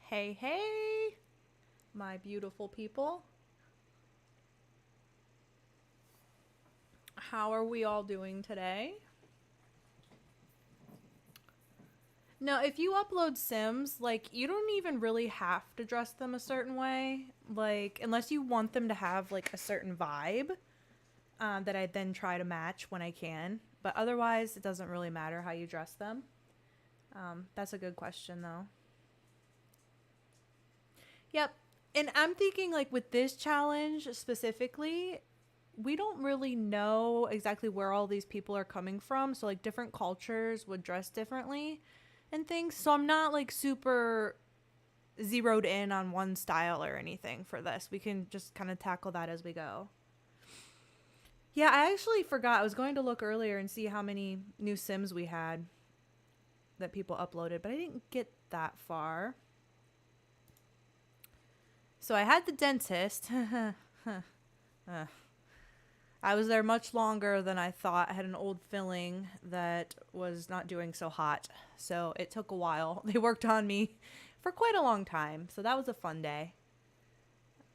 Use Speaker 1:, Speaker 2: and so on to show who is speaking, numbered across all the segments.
Speaker 1: Hey, hey, my beautiful people. How are we all doing today? No, if you upload Sims, like, you don't even really have to dress them a certain way. Like, unless you want them to have, like, a certain vibe that I then try to match when I can. But otherwise, it doesn't really matter how you dress them. That's a good question, though. Yep. And I'm thinking, like, with this challenge specifically, we don't really know exactly where all these people are coming from. So, like, different cultures would dress differently and things. So, I'm not, like, super zeroed in on one style or anything for this. We can just kind of tackle that as we go. Yeah, I actually forgot. I was going to look earlier and see how many new Sims we had that people uploaded, but I didn't get that far. So, I had the dentist. I was there much longer than I thought. I had an old filling that was not doing so hot. So it took a while. They worked on me for quite a long time. So that was a fun day.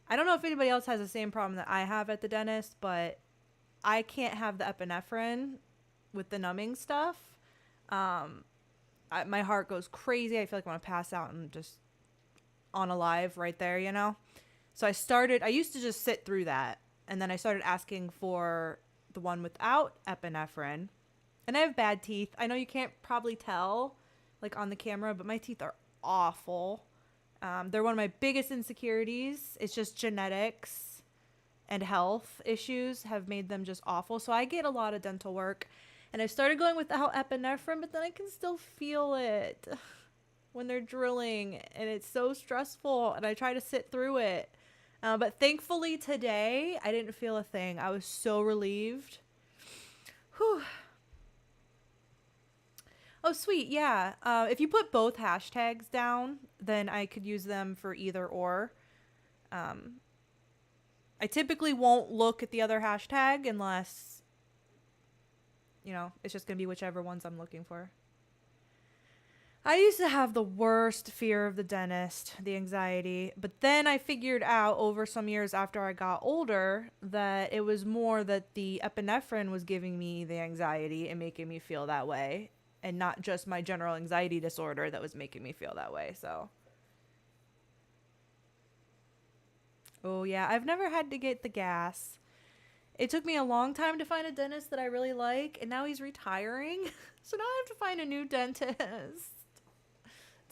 Speaker 1: I don't know if anybody else has the same problem that I have at the dentist, but I can't have the epinephrine with the numbing stuff. My heart goes crazy. I feel like I want to pass out and just on alive right there, you know? So I used to just sit through that. And then I started asking for the one without epinephrine. And I have bad teeth. I know you can't probably tell, like, on the camera, but my teeth are awful. They're one of my biggest insecurities. It's just genetics and health issues have made them just awful. So I get a lot of dental work. And I started going without epinephrine, but then I can still feel it when they're drilling. And it's so stressful. And I try to sit through it. But thankfully today, I didn't feel a thing. I was so relieved. Whew. Oh, sweet. Yeah. If you put both hashtags down, then I could use them for either or. Um, I typically won't look at the other hashtag unless, it's just going to be whichever ones I'm looking for. I used to have the worst fear of the dentist, the anxiety, but then I figured out over some years after I got older that it was more that the epinephrine was giving me the anxiety and making me feel that way, and not just my general anxiety disorder that was making me feel that way. So, oh yeah, I've never had to get the gas. It took me a long time to find a dentist that I really like, and now he's retiring. So now I have to find a new dentist.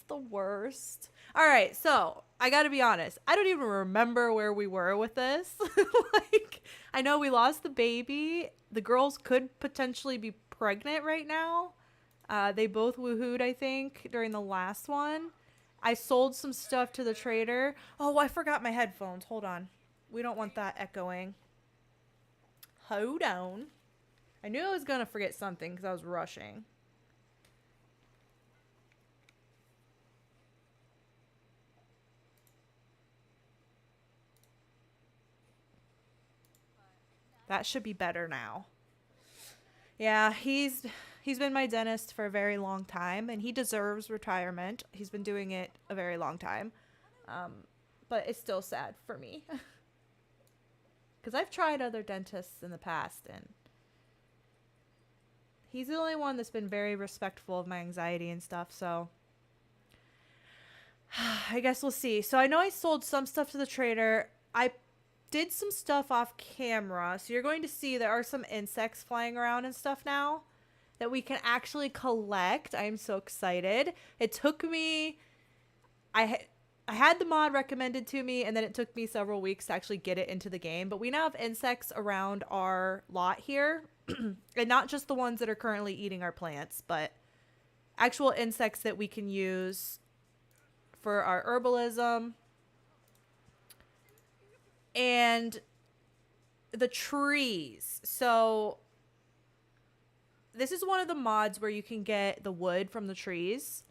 Speaker 1: The worst. All right, so I got to be honest. I don't even remember where we were with this. Like, I know we lost the baby. The girls could potentially be pregnant right now. They both woohooed, I think, during the last one. I sold some stuff to the trader. Oh, I forgot my headphones. Hold on. We don't want that echoing. Hold on. I knew I was going to forget something because I was rushing. That should be better now. Yeah, he's been my dentist for a very long time, and he deserves retirement. He's been doing it a very long time, but it's still sad for me because I've tried other dentists in the past, and he's the only one that's been very respectful of my anxiety and stuff. So I guess we'll see. So I know I sold some stuff to the trader. I did some stuff off camera. So you're going to see there are some insects flying around and stuff now that we can actually collect. I'm so excited. It took me I had the mod recommended to me, and then it took me several weeks to actually get it into the game. But we now have insects around our lot here. And not just the ones that are currently eating our plants, but actual insects that we can use for our herbalism. And the trees. So this is one of the mods where you can get the wood from the trees.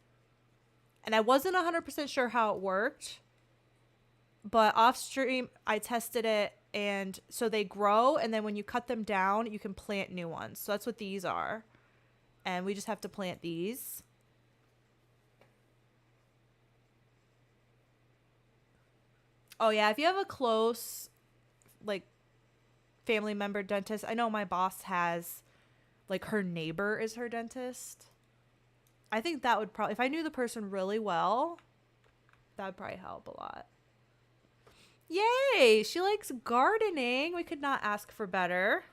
Speaker 1: And I wasn't 100% sure how it worked. But off stream, I tested it. And so they grow. And then when you cut them down, you can plant new ones. So that's what these are. And we just have to plant these. Oh yeah, if you have a close like family member dentist, I know my boss has like her neighbor is her dentist. I think that would probably, if I knew the person really well, that would probably help a lot. Yay! She likes gardening. We could not ask for better.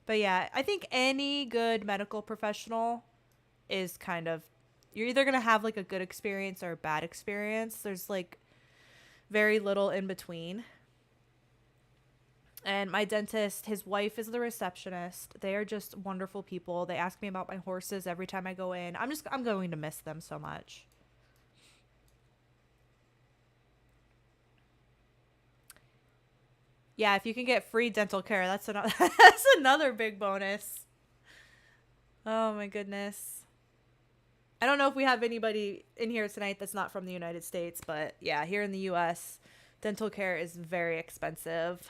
Speaker 1: But yeah, I think any good medical professional is kind of, you're either going to have like a good experience or a bad experience. There's like very little in between. And my dentist, his wife is the receptionist. They are just wonderful people. They ask me about my horses every time I go in. I'm going to miss them so much. Yeah, if you can get free dental care, that's another that's another big bonus. Oh my goodness. I don't know if we have anybody in here tonight that's not from the United States, but yeah, here in the US, dental care is very expensive.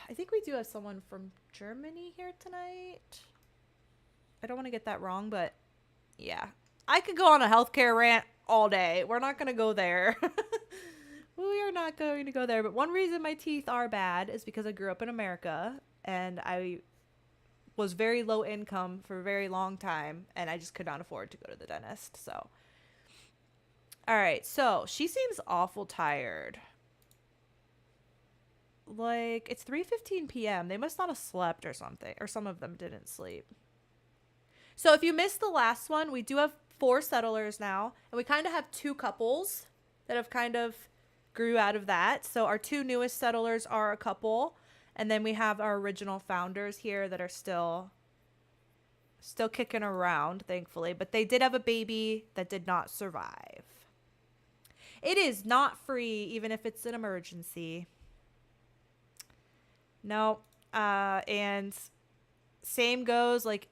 Speaker 1: I think we do have someone from Germany here tonight. I don't want to get that wrong, but yeah. I could go on a healthcare rant all day. We're not going to go there. We are not going to go there. But one reason my teeth are bad is because I grew up in America and I was very low income for a very long time and I just could not afford to go to the dentist. So, all right. So she seems awful tired. Like, it's 3:15 p.m. They must not have slept or something, or some of them didn't sleep. So if you missed the last one, we do have 4 settlers now, and we kind of have 2 couples that have kind of grew out of that. So our 2 newest settlers are a couple, and then we have our original founders here that are still kicking around, thankfully, but they did have a baby that did not survive. It is not free, even if it's an emergency. No. And same goes, like,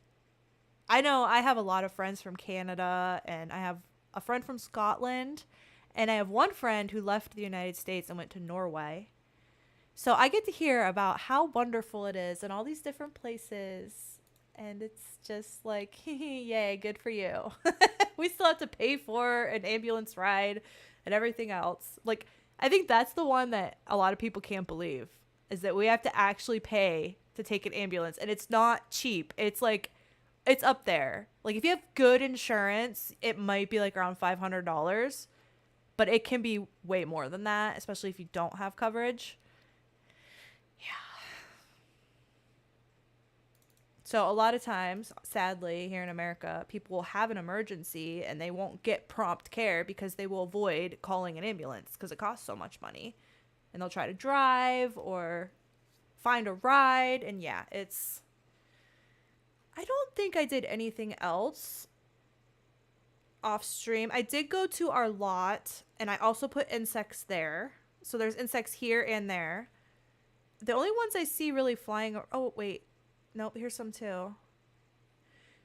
Speaker 1: I know I have a lot of friends from Canada, and I have a friend from Scotland, and I have one friend who left the United States and went to Norway. So I get to hear about how wonderful it is in all these different places. And it's just like, yay, good for you. We still have to pay for an ambulance ride and everything else. Like, I think that's the one that a lot of people can't believe, is that we have to actually pay to take an ambulance. And it's not cheap. It's like, it's up there. Like, if you have good insurance, it might be like around $500. But it can be way more than that, especially if you don't have coverage. Yeah. So a lot of times, sadly, here in America, people will have an emergency and they won't get prompt care because they will avoid calling an ambulance because it costs so much money. And they'll try to drive or find a ride. And yeah, I don't think I did anything else off stream. I did go to our lot and I also put insects there. So there's insects here and there. The only ones I see really flying are, oh wait, nope, here's some too.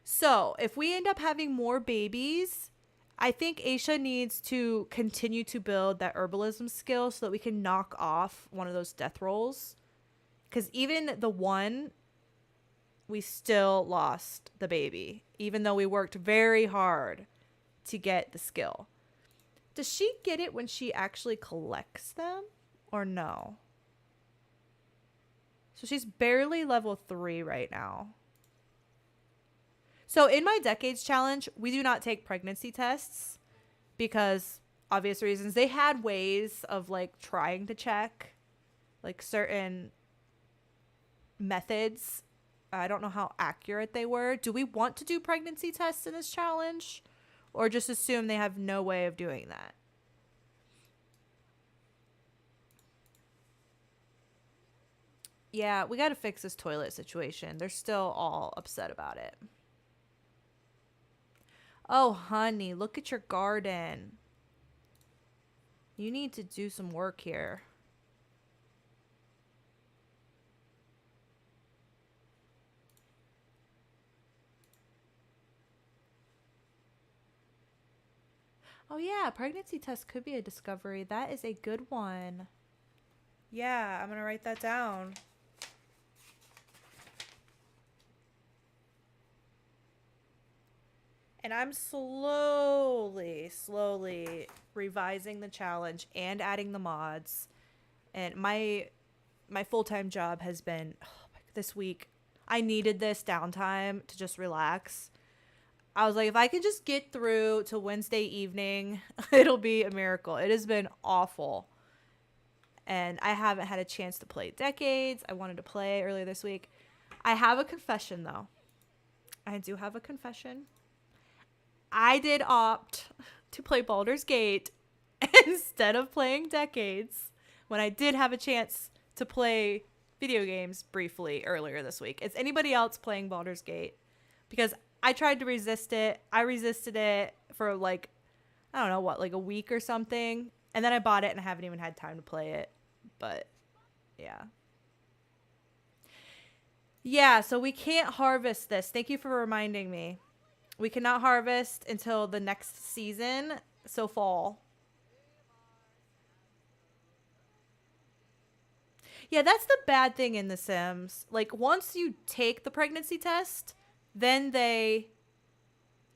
Speaker 1: So if we end up having more babies, I think Aisha needs to continue to build that herbalism skill so that we can knock off one of those death rolls. Because even the one, we still lost the baby, even though we worked very hard to get the skill. Does she get it when she actually collects them or no? So she's barely level 3 right now. So in my decades challenge, we do not take pregnancy tests because obvious reasons. They had ways of like trying to check like certain methods. I don't know how accurate they were. Do we want to do pregnancy tests in this challenge? Or just assume they have no way of doing that? Yeah, we got to fix this toilet situation. They're still all upset about it. Oh, honey, look at your garden. You need to do some work here. Oh, yeah, pregnancy test could be a discovery. That is a good one. Yeah, I'm going to write that down. And I'm slowly revising the challenge and adding the mods. And my full-time job has been this week. I needed this downtime to just relax. I was like, if I can just get through to Wednesday evening, it'll be a miracle. It has been awful. And I haven't had a chance to play Decades. I wanted to play earlier this week. I have a confession, though. I do have a confession. I did opt to play Baldur's Gate instead of playing Decades when I did have a chance to play video games briefly earlier this week. Is anybody else playing Baldur's Gate? Because I tried to resist it. I resisted it for like, I don't know what, like a week or something. And then I bought it and I haven't even had time to play it. But yeah. Yeah, so we can't harvest this. Thank you for reminding me. We cannot harvest until the next season, so fall. Yeah, that's the bad thing in The Sims. Like once you take the pregnancy test, then they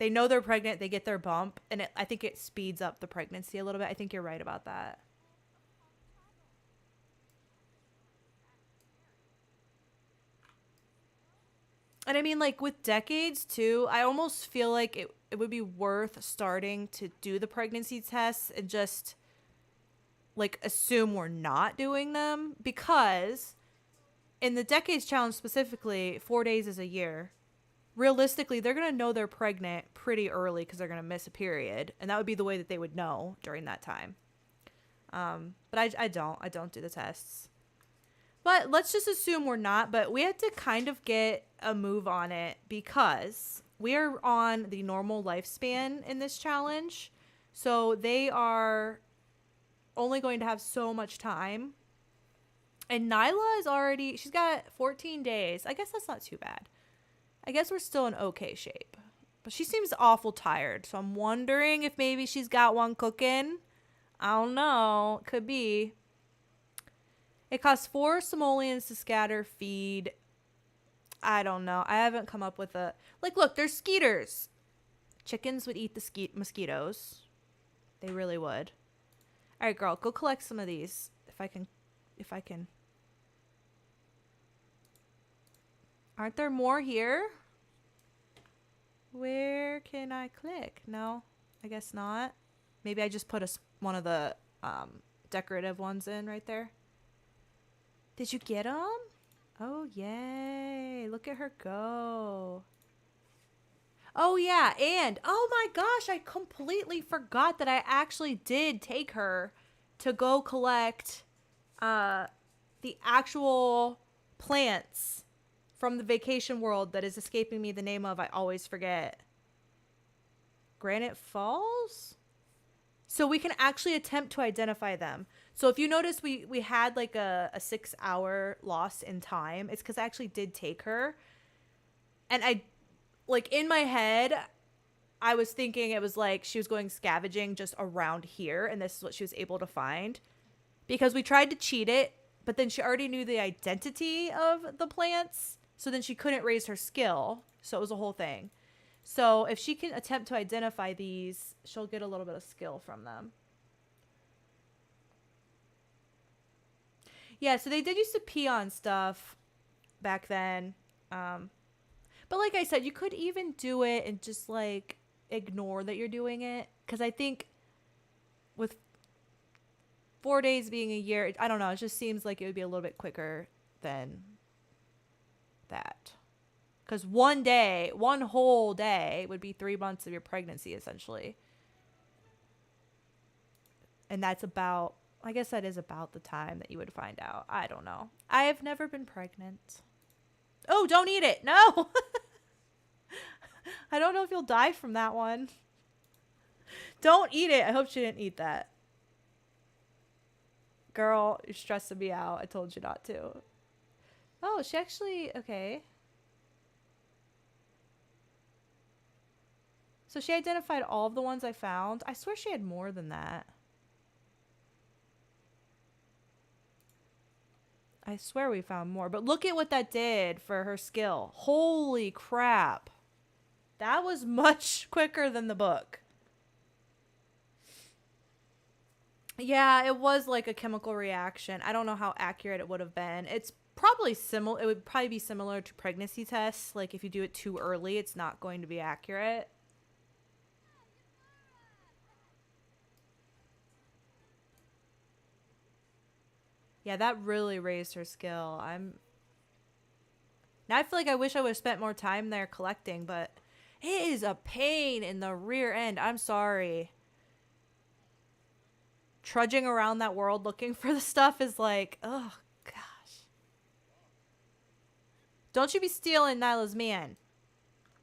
Speaker 1: know they're pregnant, they get their bump, and I think it speeds up the pregnancy a little bit. I think you're right about that. And I mean, like with Decades too, I almost feel like it would be worth starting to do the pregnancy tests and just like assume we're not doing them, because in the Decades challenge specifically, 4 days is a year. Realistically, they're going to know they're pregnant pretty early because they're going to miss a period. And that would be the way that they would know during that time. But I don't do the tests. But let's just assume we're not. But we had to kind of get a move on it because we are on the normal lifespan in this challenge. So they are only going to have so much time. And Nyla is already, she's got 14 days. I guess that's not too bad. I guess we're still in okay shape. But she seems awful tired. So I'm wondering if maybe she's got one cooking. I don't know. Could be. It costs 4 simoleons to scatter feed. I don't know. I haven't come up with a... Like, look, there's skeeters. Chickens would eat the mosquitoes. They really would. All right, girl. Go collect some of these. If I can... Aren't there more here? Where can I click? No, I guess not. Maybe I just put one of the decorative ones in right there. Did you get them? Oh, yay. Look at her go. Oh, yeah. And, oh my gosh, I completely forgot that I actually did take her to go collect the actual plants from the vacation world that is escaping me the name of. I always forget. Granite Falls? So we can actually attempt to identify them. So if you notice, we had like a 6-hour loss in time. It's because I actually did take her. And I, like in my head, I was thinking it was like she was going scavenging just around here. And this is what she was able to find. Because we tried to cheat it, but then she already knew the identity of the plants. So then she couldn't raise her skill. So it was a whole thing. So if she can attempt to identify these, she'll get a little bit of skill from them. Yeah, so they did used to pee on stuff back then. But like I said, you could even do it and just like ignore that you're doing it. Because I think with 4 days being a year, I don't know, it just seems like it would be a little bit quicker than that. Because one whole day would be 3 months of your pregnancy, essentially. And that's about, I guess that is about the time that you would find out. I don't know. I have never been pregnant. Oh, don't eat it. No. I don't know if you'll die from that one. Don't eat it. I hope she didn't eat that. Girl, you're stressing me out. I told you not to. Oh, she actually, okay. So she identified all of the ones I found. I swear she had more than that. I swear we found more. But look at what that did for her skill. Holy crap. That was much quicker than the book. Yeah, it was like a chemical reaction. I don't know how accurate it would have been. It's probably similar. It would probably be similar to pregnancy tests. Like if you do it too early, it's not going to be accurate. Yeah, that really raised her skill. Now I feel like I wish I would have spent more time there collecting, but it is a pain in the rear end. I'm sorry. Trudging around that world looking for the stuff is like, oh gosh. Don't you be stealing Nyla's man.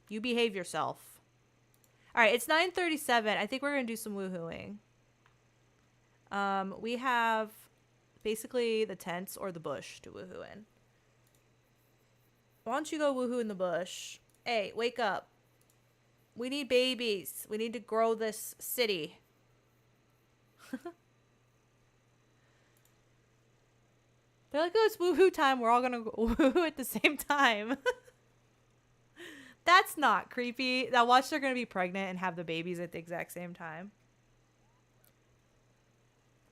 Speaker 1: You behave yourself. All right, it's 9:37. I think we're going to do some woohooing. We have basically the tents or the bush to woohoo in. Why don't you go woohoo in the bush? Hey, wake up. We need babies. We need to grow this city. They're like, oh, it's woohoo time. We're all going to woohoo at the same time. That's not creepy. Now watch, they're going to be pregnant and have the babies at the exact same time.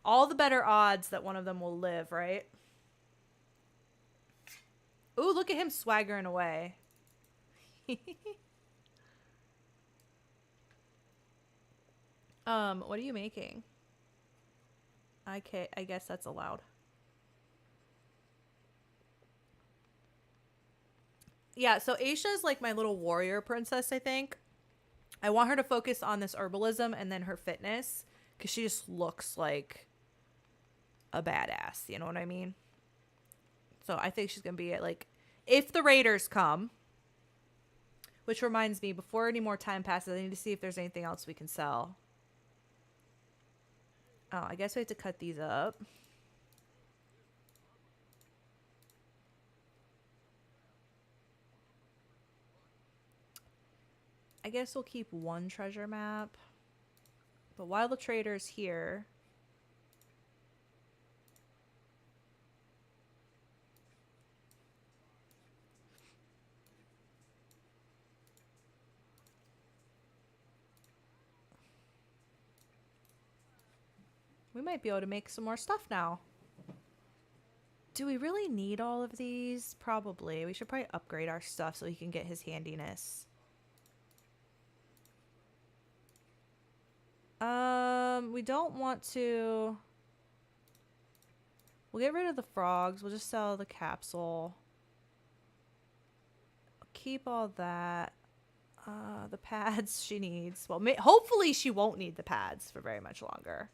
Speaker 1: All the better odds that one of them will live, right? Ooh, look at him swaggering away. What are you making? I guess that's allowed. Yeah, so Aisha is like my little warrior princess, I think. I want her to focus on this herbalism and then her fitness, because she just looks like a badass, you know what I mean? So I think she's going to be at, like, if the raiders come, which reminds me, before any more time passes, I need to see if there's anything else we can sell. Oh, I guess we have to cut these up. I guess we'll keep one treasure map. But while the trader's here, we might be able to make some more stuff now. Do we really need all of these? Probably. We should probably upgrade our stuff so he can get his handiness. We don't want to... We'll get rid of the frogs. We'll just sell the capsule. Keep all that. The pads she needs. Well, hopefully she won't need the pads for very much longer.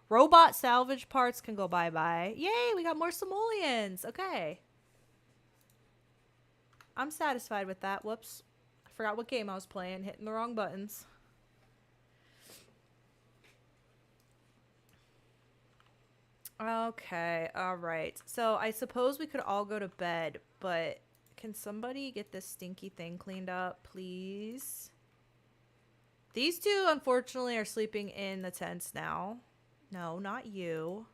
Speaker 1: Robot salvage parts can go bye-bye. Yay, we got more simoleons. Okay. I'm satisfied with that. Whoops. I forgot what game I was playing. Hitting the wrong buttons. Okay, alright. So I suppose we could all go to bed, but can somebody get this stinky thing cleaned up, please? These two, unfortunately, are sleeping in the tents now. No, not you.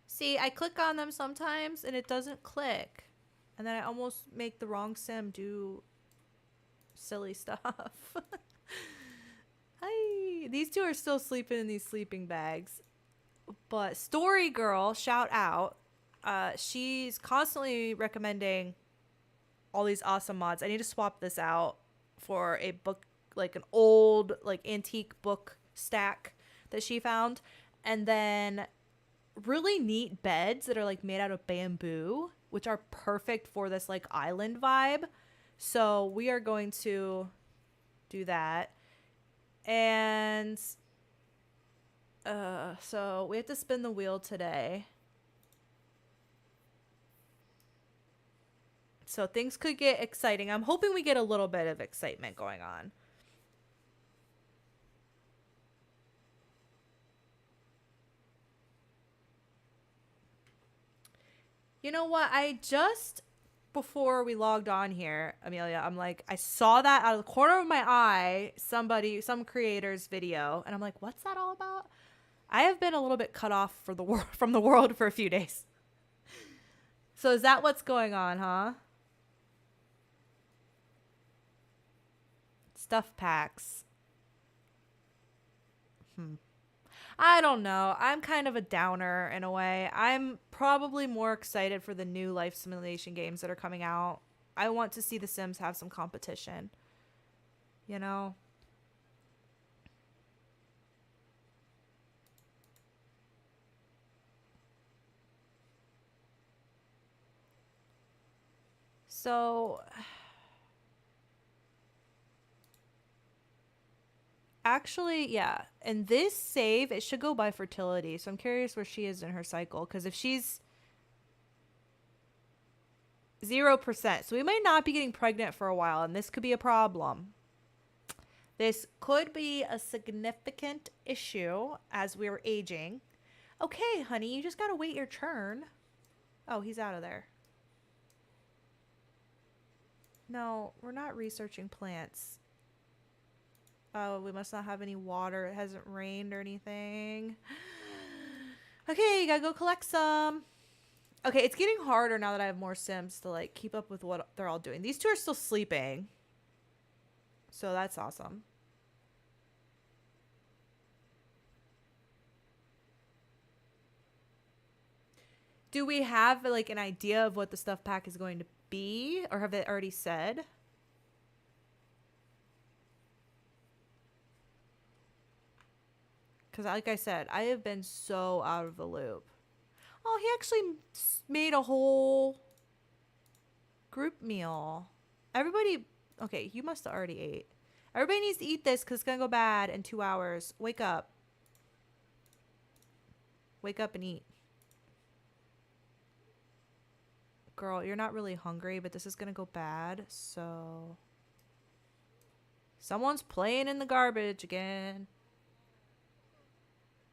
Speaker 1: See, I click on them sometimes and it doesn't click. And then I almost make the wrong sim do silly stuff. Hi. These two are still sleeping in these sleeping bags. But Story Girl, shout out. She's constantly recommending all these awesome mods. I need to swap this out for a book, like an old, like antique book stack that she found. And then really neat beds that are like made out of bamboo, which are perfect for this like island vibe. So we are going to do that. And so we have to spin the wheel today. So things could get exciting. I'm hoping we get a little bit of excitement going on. You know what? I just, before we logged on here, Amelia, I'm like, I saw that out of the corner of my eye, some creator's video, and I'm like, what's that all about? I have been a little bit cut off for from the world for a few days. So is that what's going on, huh? Stuff packs. I don't know. I'm kind of a downer in a way. I'm probably more excited for the new life simulation games that are coming out. I want to see The Sims have some competition. You know? So, actually, yeah. And this save, it should go by fertility. So I'm curious where she is in her cycle. Because if she's 0%, so we might not be getting pregnant for a while. And this could be a problem. This could be a significant issue as we're aging. Okay, honey, you just gotta wait your turn. Oh, he's out of there. No, we're not researching plants. Oh, we must not have any water. It hasn't rained or anything. Okay, you gotta go collect some. Okay, it's getting harder now that I have more Sims to like keep up with what they're all doing. These two are still sleeping. So that's awesome. Do we have like an idea of what the stuff pack is going to be? Or have they already said? Because like I said, I have been so out of the loop. Oh, he actually made a whole group meal. Everybody, okay, you must have already ate. Everybody needs to eat this because it's going to go bad in 2 hours. Wake up. Wake up and eat. Girl, you're not really hungry, but this is going to go bad. So, someone's playing in the garbage again.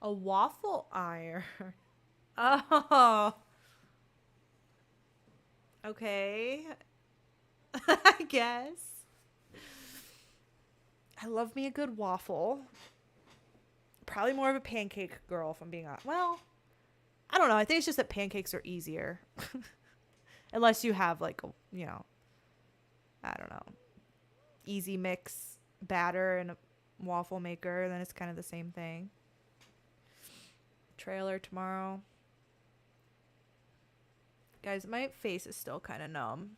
Speaker 1: A waffle iron. Oh. Okay. I guess. I love me a good waffle. Probably more of a pancake girl, if I'm being honest. Well, I don't know. I think it's just that pancakes are easier. Unless you have, like, you know, I don't know, easy mix batter and a waffle maker. Then it's kind of the same thing. Trailer tomorrow. Guys, my face is still kind of numb.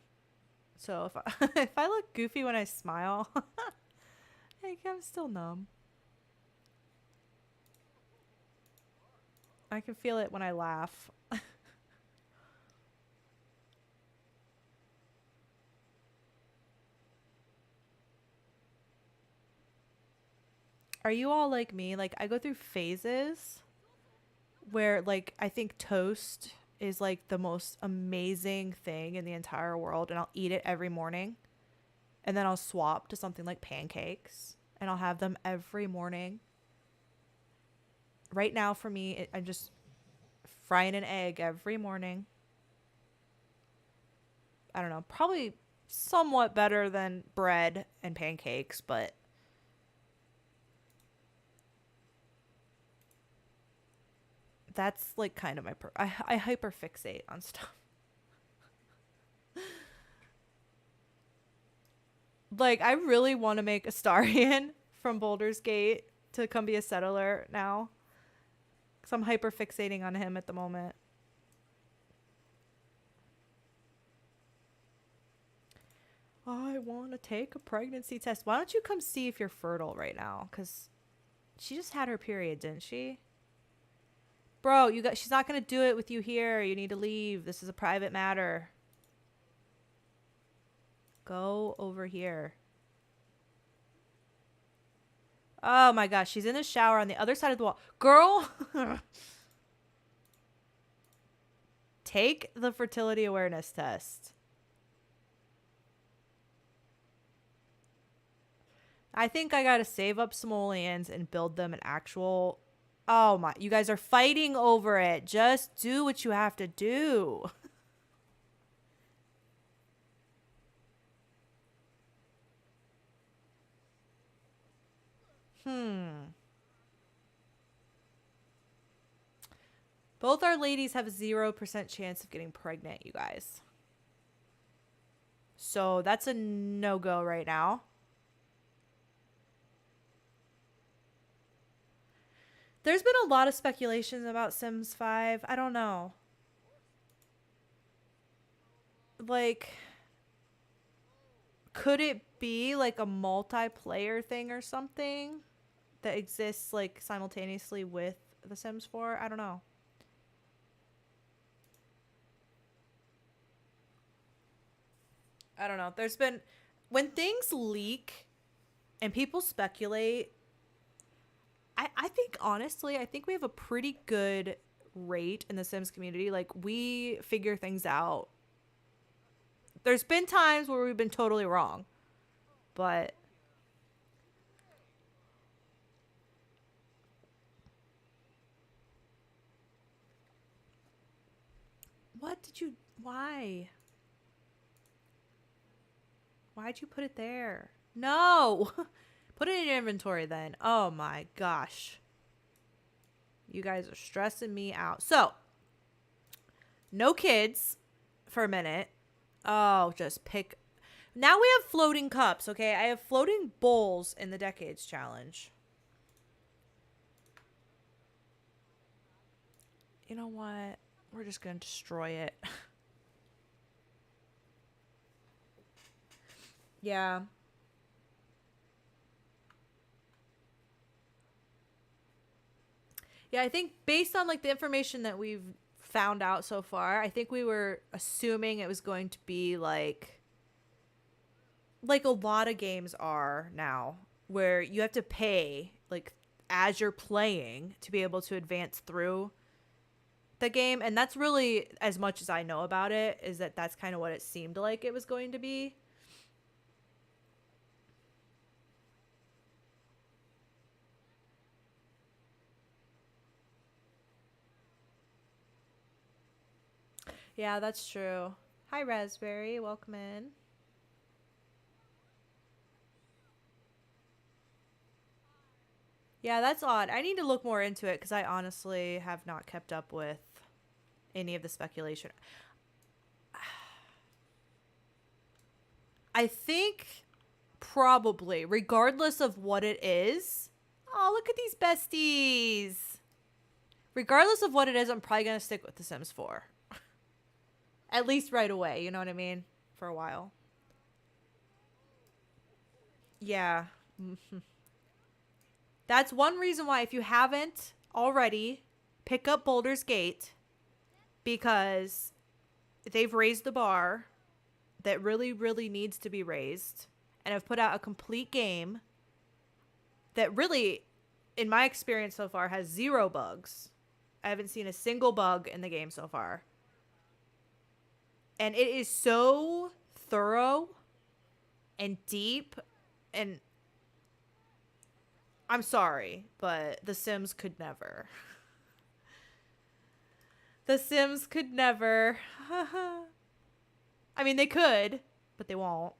Speaker 1: So if I look goofy when I smile, like, I'm still numb. I can feel it when I laugh. Are you all like me? Like, I go through phases where, like, I think toast is like the most amazing thing in the entire world, and I'll eat it every morning. And then I'll swap to something like pancakes, and I'll have them every morning. Right now, for me, I'm just frying an egg every morning. I don't know, probably somewhat better than bread and pancakes, but that's like kind of I hyper fixate on stuff. Like, I really want to make Astarion from Baldur's Gate to come be a settler now, because I'm hyper fixating on him at the moment. I want to take a pregnancy test. Why don't you come see if you're fertile right now? Because she just had her period, didn't she? Bro, she's not going to do it with you here. You need to leave. This is a private matter. Go over here. Oh my gosh, she's in the shower on the other side of the wall. Girl! Take the fertility awareness test. I think I gotta save up simoleons and build them an actual... Oh my, you guys are fighting over it. Just do what you have to do. Both our ladies have a 0% chance of getting pregnant, you guys. So that's a no-go right now. There's been a lot of speculations about Sims 5. I don't know. Like, could it be like a multiplayer thing or something that exists like simultaneously with The Sims 4? I don't know. I don't know. There's been when things leak and people speculate, I think honestly, I think we have a pretty good rate in the Sims community. Like we figure things out. There's been times where we've been totally wrong, but what did you why? Why'd you put it there? No. Put it in your inventory then. Oh my gosh. You guys are stressing me out. So, no kids for a minute. Oh, just pick. Now we have floating cups, okay? I have floating bowls in the Decades Challenge. You know what? We're just going to destroy it. Yeah. Yeah, I think based on like the information that we've found out so far, I think we were assuming it was going to be like a lot of games are now where you have to pay like as you're playing to be able to advance through the game, and that's really as much as I know about it is that that's kind of what it seemed like it was going to be. Yeah, that's true. Hi Raspberry, welcome in. Yeah, that's odd. I need to look more into it because I honestly have not kept up with any of the speculation. I think probably, regardless of what it is. Oh, look at these besties. Regardless of what it is, I'm probably going to stick with The Sims 4. At least right away, you know what I mean? For a while. Yeah. That's one reason why, if you haven't already, pick up Boulder's Gate because they've raised the bar that really, really needs to be raised and have put out a complete game that really, in my experience so far, has zero bugs. I haven't seen a single bug in the game so far. And it is so thorough and deep, and I'm sorry, but The Sims could never. The Sims could never. I mean, they could, but they won't.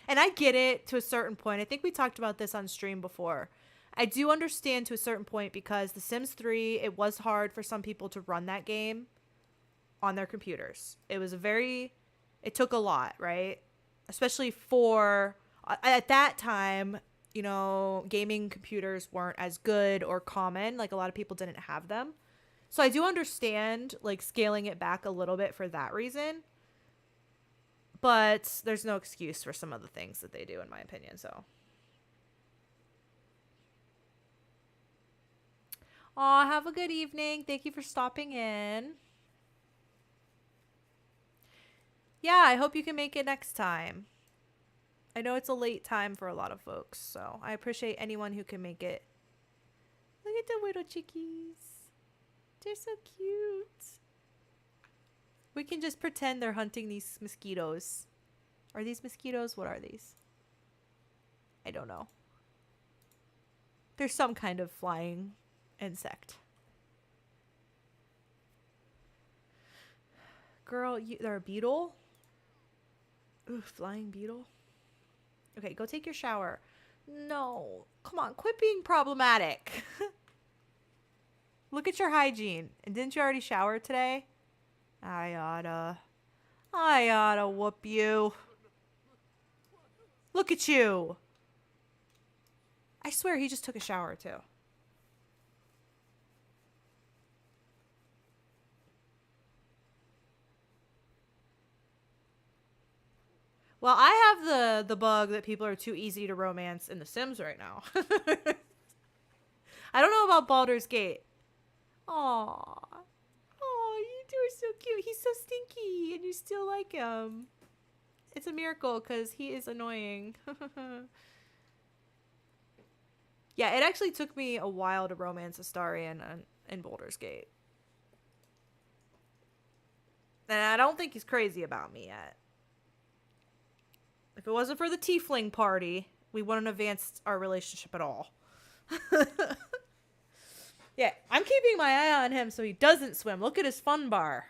Speaker 1: And I get it to a certain point. I think we talked about this on stream before. I do understand to a certain point because The Sims 3, it was hard for some people to run that game on their computers. It took a lot, right? Especially for, at that time, you know, gaming computers weren't as good or common. Like a lot of people didn't have them. So I do understand like scaling it back a little bit for that reason. But there's no excuse for some of the things that they do, in my opinion. So, aw, have a good evening. Thank you for stopping in. Yeah, I hope you can make it next time. I know it's a late time for a lot of folks, so I appreciate anyone who can make it. Look at the little chickies. They're so cute. We can just pretend they're hunting these mosquitoes. Are these mosquitoes? What are these? I don't know. There's some kind of flying insect. Girl, they're a beetle? Ooh, flying beetle. Okay, go take your shower. No. Come on, quit being problematic. Look at your hygiene. And didn't you already shower today? I oughta whoop you. Look at you. I swear he just took a shower too. the bug that people are too easy to romance in The Sims right now. I don't know about Baldur's Gate. Aww. Oh, you two are so cute. He's so stinky, and you still like him. It's a miracle, because he is annoying. Yeah, it actually took me a while to romance Astarion in Baldur's Gate. And I don't think he's crazy about me yet. If it wasn't for the tiefling party, we wouldn't have advanced our relationship at all. Yeah, I'm keeping my eye on him so he doesn't swim. Look at his fun bar.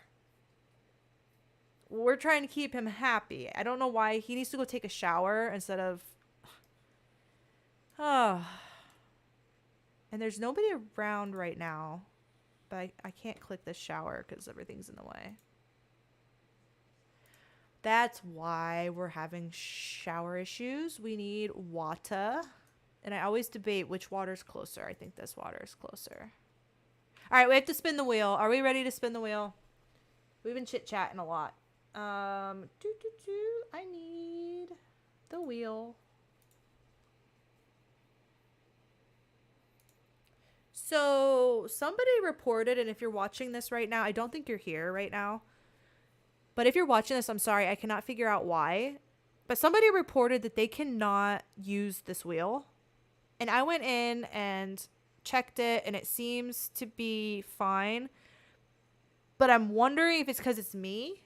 Speaker 1: We're trying to keep him happy. I don't know why. He needs to go take a shower instead of... Oh. And there's nobody around right now. But I can't click the shower because everything's in the way. That's why we're having shower issues. We need water. And I always debate which water's closer. I think this water is closer. All right, we have to spin the wheel. Are we ready to spin the wheel? We've been chit-chatting a lot. I need the wheel. So somebody reported, and if you're watching this right now, I don't think you're here right now. But if you're watching this, I'm sorry, I cannot figure out why. But somebody reported that they cannot use this wheel. And I went in and checked it, and it seems to be fine. But I'm wondering if it's because it's me.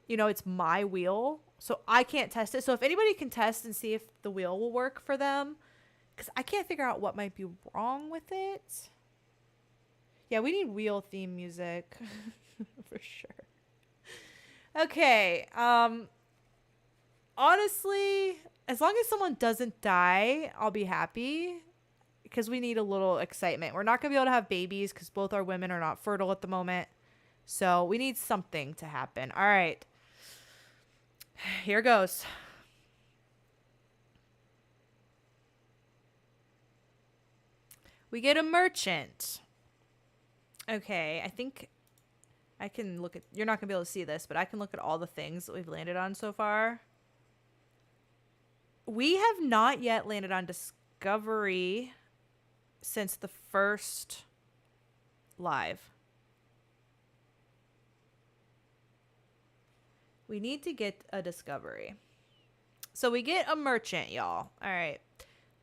Speaker 1: You know, it's my wheel. So I can't test it. So if anybody can test and see if the wheel will work for them. Because I can't figure out what might be wrong with it. Yeah, we need wheel theme music. For sure. Okay. Honestly, as long as someone doesn't die, I'll be happy. Because we need a little excitement. We're not going to be able to have babies because both our women are not fertile at the moment. So we need something to happen. All right. Here goes. We get a merchant. Okay, I think I can look at... You're not going to be able to see this, but I can look at all the things that we've landed on so far. We have not yet landed on discovery since the first live. We need to get a discovery. So we get a merchant, y'all. All right.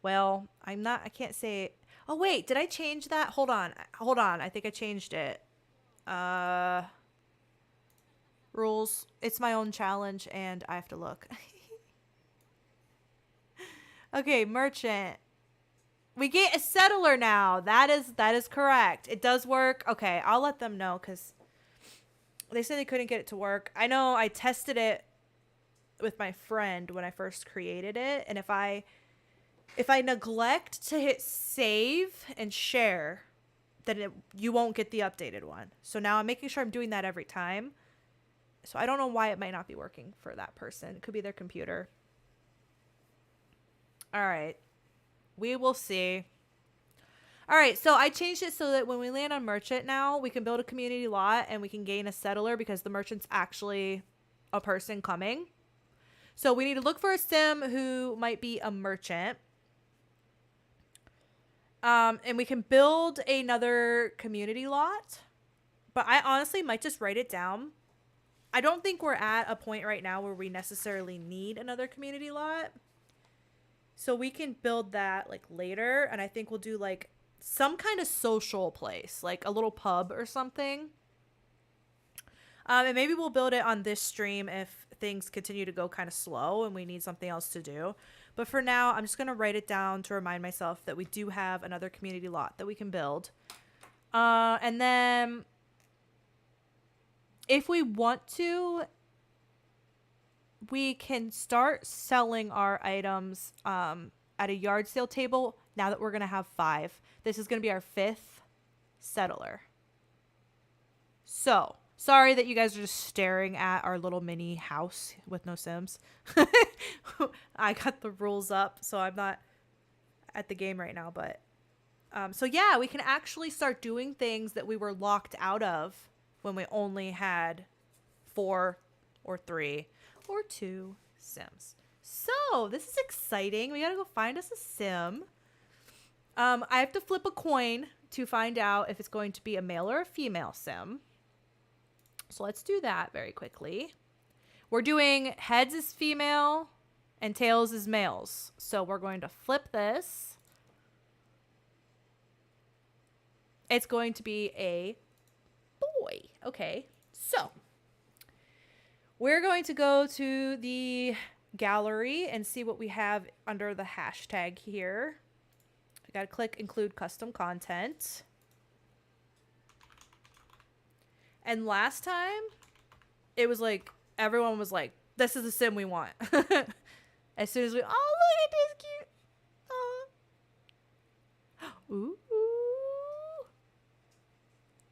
Speaker 1: Well, I can't say... Oh, wait, did I change that? Hold on. I think I changed it. Rules. It's my own challenge, and I have to look. Okay, merchant. We get a settler now. That is correct. It does work. Okay, I'll let them know, because they said they couldn't get it to work. I know I tested it with my friend when I first created it, and if I neglect to hit save and share, then you won't get the updated one. So now I'm making sure I'm doing that every time. So I don't know why it might not be working for that person. It could be their computer. All right. We will see. All right. So I changed it so that when we land on merchant now, we can build a community lot and we can gain a settler because the merchant's actually a person coming. So we need to look for a sim who might be a merchant. And we can build another community lot, but I honestly might just write it down. I don't think we're at a point right now where we necessarily need another community lot. So we can build that like later. And I think we'll do like some kind of social place, like a little pub or something. And maybe we'll build it on this stream if things continue to go kind of slow and we need something else to do. But for now, I'm just going to write it down to remind myself that we do have another community lot that we can build. And then if we want to, we can start selling our items at a yard sale table now that we're going to have 5. This is going to be our 5th settler. So... sorry that you guys are just staring at our little mini house with no Sims. I got the rules up, so I'm not at the game right now. But so yeah, we can actually start doing things that we were locked out of when we only had 4 or 3 or 2 Sims. So this is exciting. We gotta go find us a sim. I have to flip a coin to find out if it's going to be a male or a female sim. So let's do that very quickly. We're doing heads is female and tails is males. So we're going to flip this. It's going to be a boy. Okay, so we're going to go to the gallery and see what we have under the hashtag here. I gotta click include custom content. And last time, it was like, everyone was like, this is the sim we want. As soon as we, oh, look at this cute. Oh. Ooh.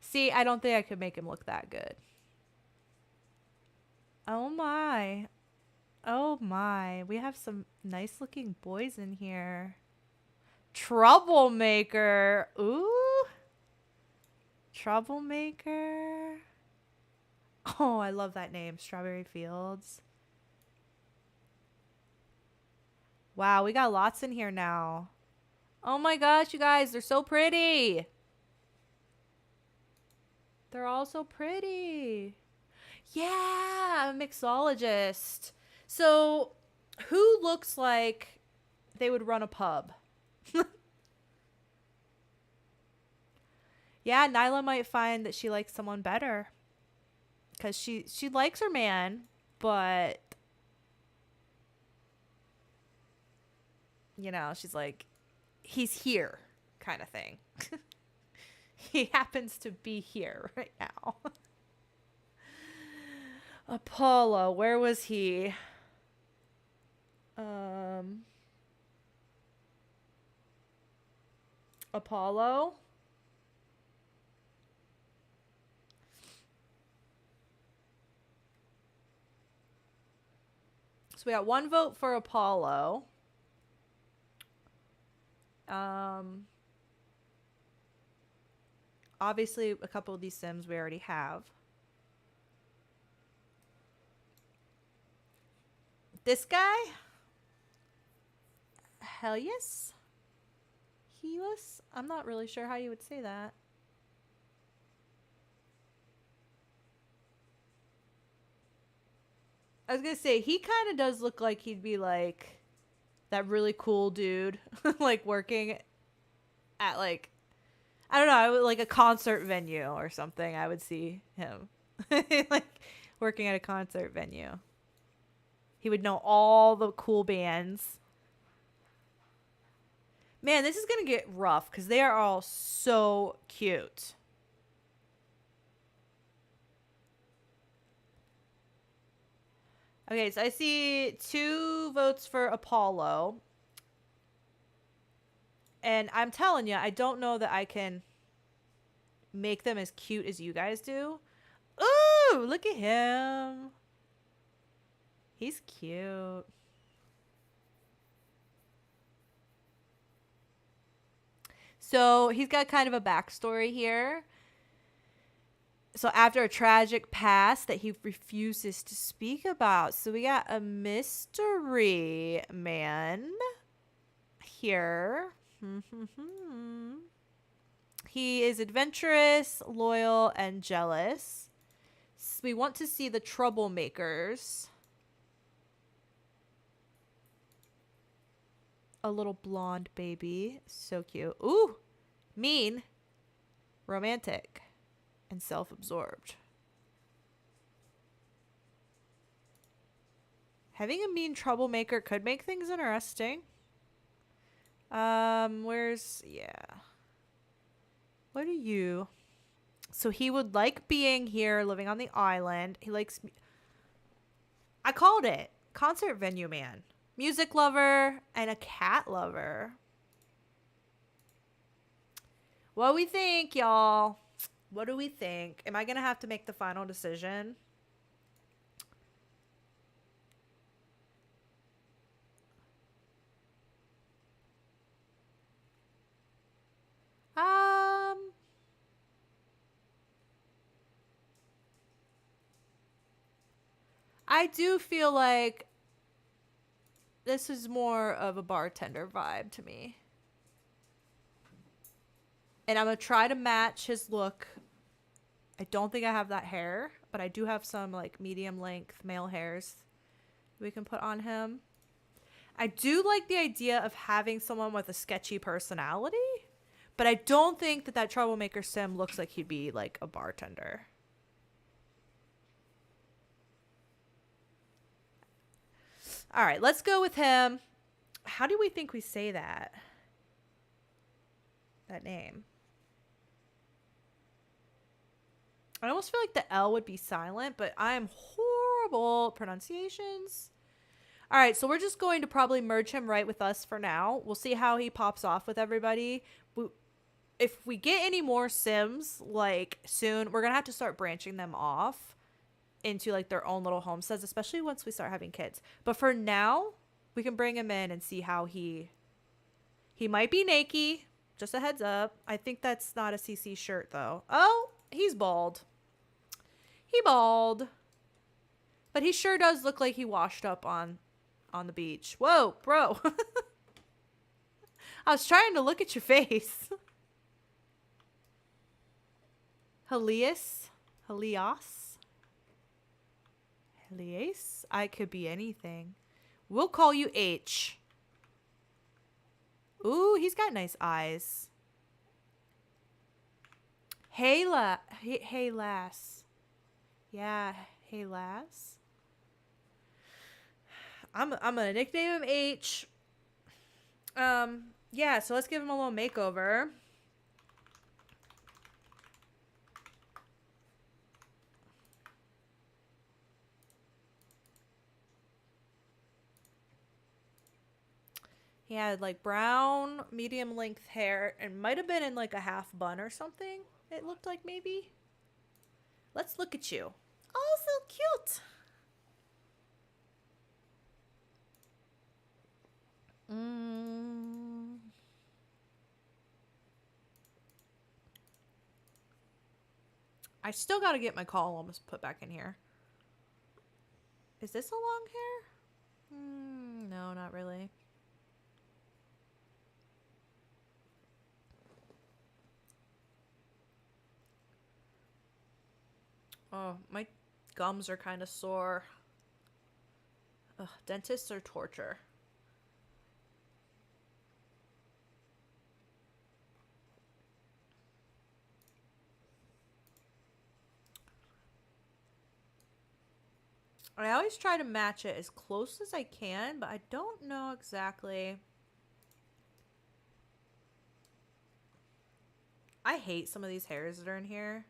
Speaker 1: See, I don't think I could make him look that good. Oh my. Oh my. We have some nice looking boys in here. Troublemaker. Ooh. Troublemaker. Oh, I love that name. Strawberry Fields. Wow, we got lots in here now. Oh my gosh, you guys, they're so pretty. They're all so pretty. Yeah, a mixologist. So, who looks like they would run a pub? Yeah, Nyla might find that she likes someone better. Because she likes her man, but, you know, she's like, he's here kind of thing. He happens to be here right now. Apollo, where was he? Apollo? So we got one vote for Apollo. Obviously, a couple of these sims we already have. This guy? Helios? Helios? I'm not really sure how you would say that. I was gonna say, he kind of does look like he'd be like that really cool dude, like working at like, I don't know, like a concert venue or something. I would see him like working at a concert venue. He would know all the cool bands. Man, this is going to get rough because they are all so cute. Okay, so I see 2 votes for Apollo. And I'm telling you, I don't know that I can make them as cute as you guys do. Ooh, look at him. He's cute. So he's got kind of a backstory here. So after a tragic past that he refuses to speak about. So we got a mystery man here. He is adventurous, loyal, and jealous. So we want to see the troublemakers. A little blonde baby. So cute. Ooh, mean, romantic, and self-absorbed. Having a mean troublemaker could make things interesting. Where's, yeah. What are you? So he would like being here, living on the island. He likes, I called it, concert venue man. Music lover and a cat lover. What do we think, y'all? What do we think? Am I going to have to make the final decision? I do feel like This is more of a bartender vibe to me. And I'm going to try to match his look. I don't think I have that hair, but I do have some like medium length male hairs we can put on him. I do like the idea of having someone with a sketchy personality, but I don't think that that troublemaker sim looks like he'd be like a bartender. All right, let's go with him. How do we think we say that? That name. I almost feel like the L would be silent, but I am horrible at pronunciations. All right, so we're just going to probably merge him right with us for now. We'll see how he pops off with everybody. If we get any more Sims, like, soon, we're going to have to start branching them off into, like, their own little homesteads, especially once we start having kids. But for now, we can bring him in and see how he might be naked. Just a heads up. I think that's not a CC shirt, though. Oh, he's bald. He bald. But he sure does look like he washed up on the beach. Whoa, bro. I was trying to look at your face. Helias? Helios? Helias? I could be anything. We'll call you H. Ooh, he's got nice eyes. Hey, hey, lass. Yeah, hey, lass. I'm gonna nickname him H. Yeah, so let's give him a little makeover. He had like brown, medium length hair, and might have been in like a half bun or something. It looked like maybe. Let's look at you. Oh, so cute. I still got to get my columns put back in here. Is this a long hair? No, not really. Oh, my gums are kind of sore. Ugh, dentists are torture. I always try to match it as close as I can, but I don't know exactly. I hate some of these hairs that are in here.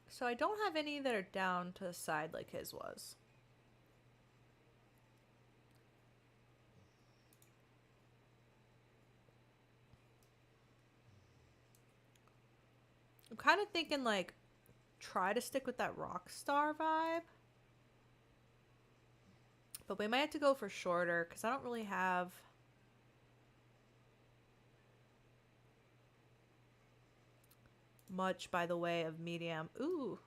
Speaker 1: So I don't have any that are down to the side like his was. I'm kind of thinking like try to stick with that rock star vibe. But we might have to go for shorter because I don't really have much by the way of medium. Ooh.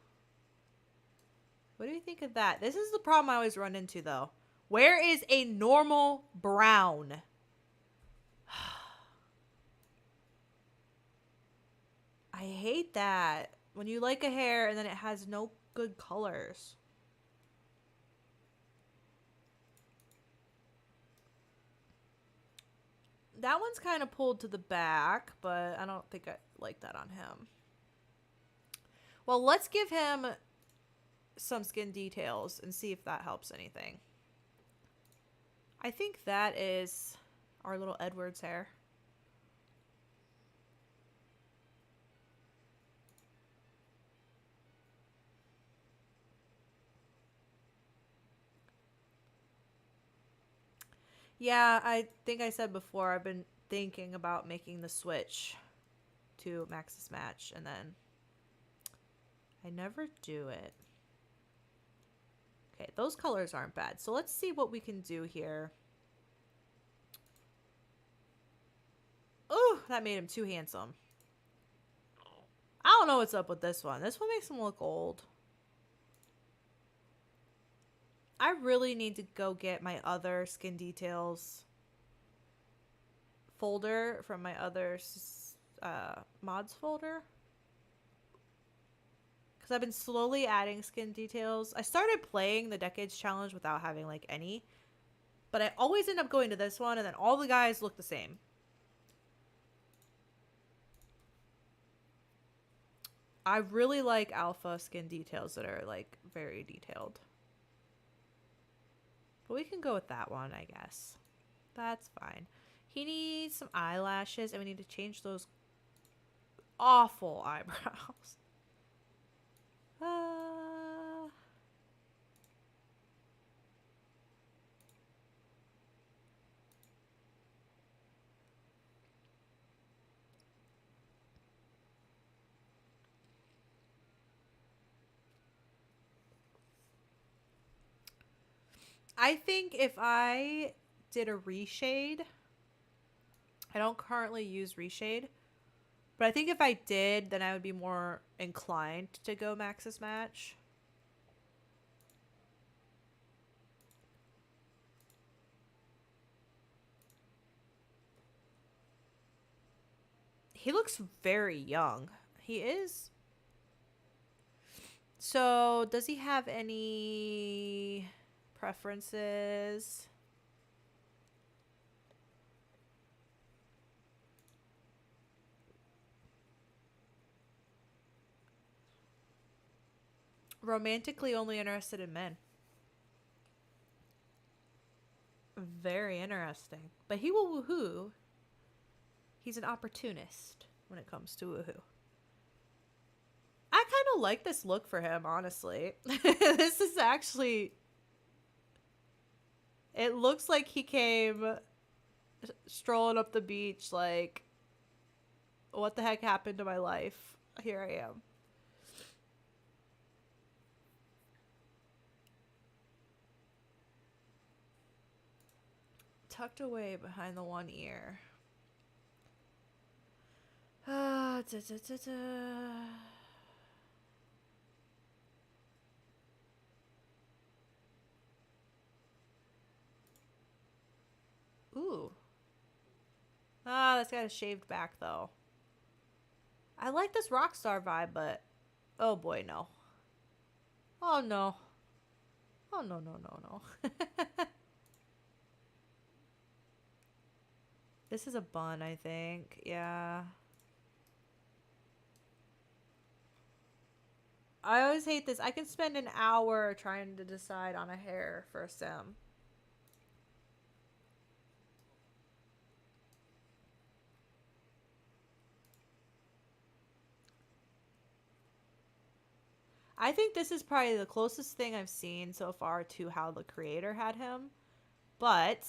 Speaker 1: What do you think of that? This is the problem I always run into though. Where is a normal brown? I hate that. When you like a hair and then it has no good colors. That one's kind of pulled to the back, but I don't think I like that on him. Well, let's give him some skin details and see if that helps anything. I think that is our little Edward's hair. Yeah, I think I said before, I've been thinking about making the switch to max this match, and then I never do it. Okay, those colors aren't bad. So let's see what we can do here. Oh, that made him too handsome. I don't know what's up with this one. This one makes him look old. I really need to go get my other skin details folder from my other mods folder. Because I've been slowly adding skin details. I started playing the Decades Challenge without having like any. But I always end up going to this one and then all the guys look the same. I really like alpha skin details that are like very detailed. But we can go with that one, I guess. That's fine. He needs some eyelashes and we need to change those awful eyebrows. I think if I did a reshade, I don't currently use reshade, but I think if I did, then I would be more inclined to go Max's match. He looks very young. He is. So, does he have any preferences? Romantically only interested in men. Very interesting. But he will woohoo. He's an opportunist when it comes to woohoo. I kind of like this look for him, honestly. This is actually... It looks like he came strolling up the beach like, what the heck happened to my life? Here I am. Tucked away behind the one ear. Ooh. That's got a shaved back, though. I like this Rockstar vibe, but... Oh, boy, no. Oh, no. Oh, no, no, no, no. This is a bun, I think. Yeah. I always hate this. I can spend an hour trying to decide on a hair for a sim. I think this is probably the closest thing I've seen so far to how the creator had him. But...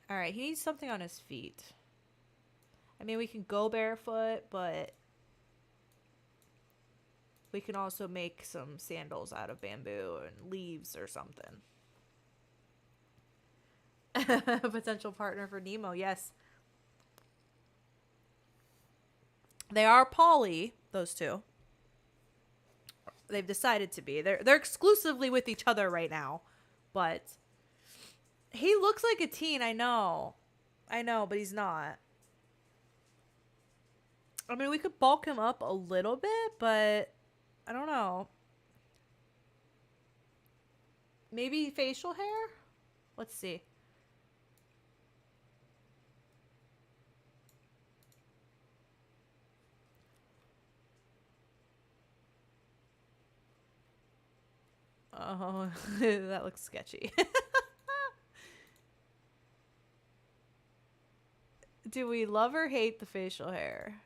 Speaker 1: Alright, he needs something on his feet. I mean, we can go barefoot, but... We can also make some sandals out of bamboo and leaves or something. Potential partner for Nemo, yes. They are poly, those two. They've decided to be. They're exclusively with each other right now. But he looks like a teen, I know. I know, but he's not. I mean, we could bulk him up a little bit, but I don't know. Maybe facial hair? Let's see. Oh, that looks sketchy. Do we love or hate the facial hair?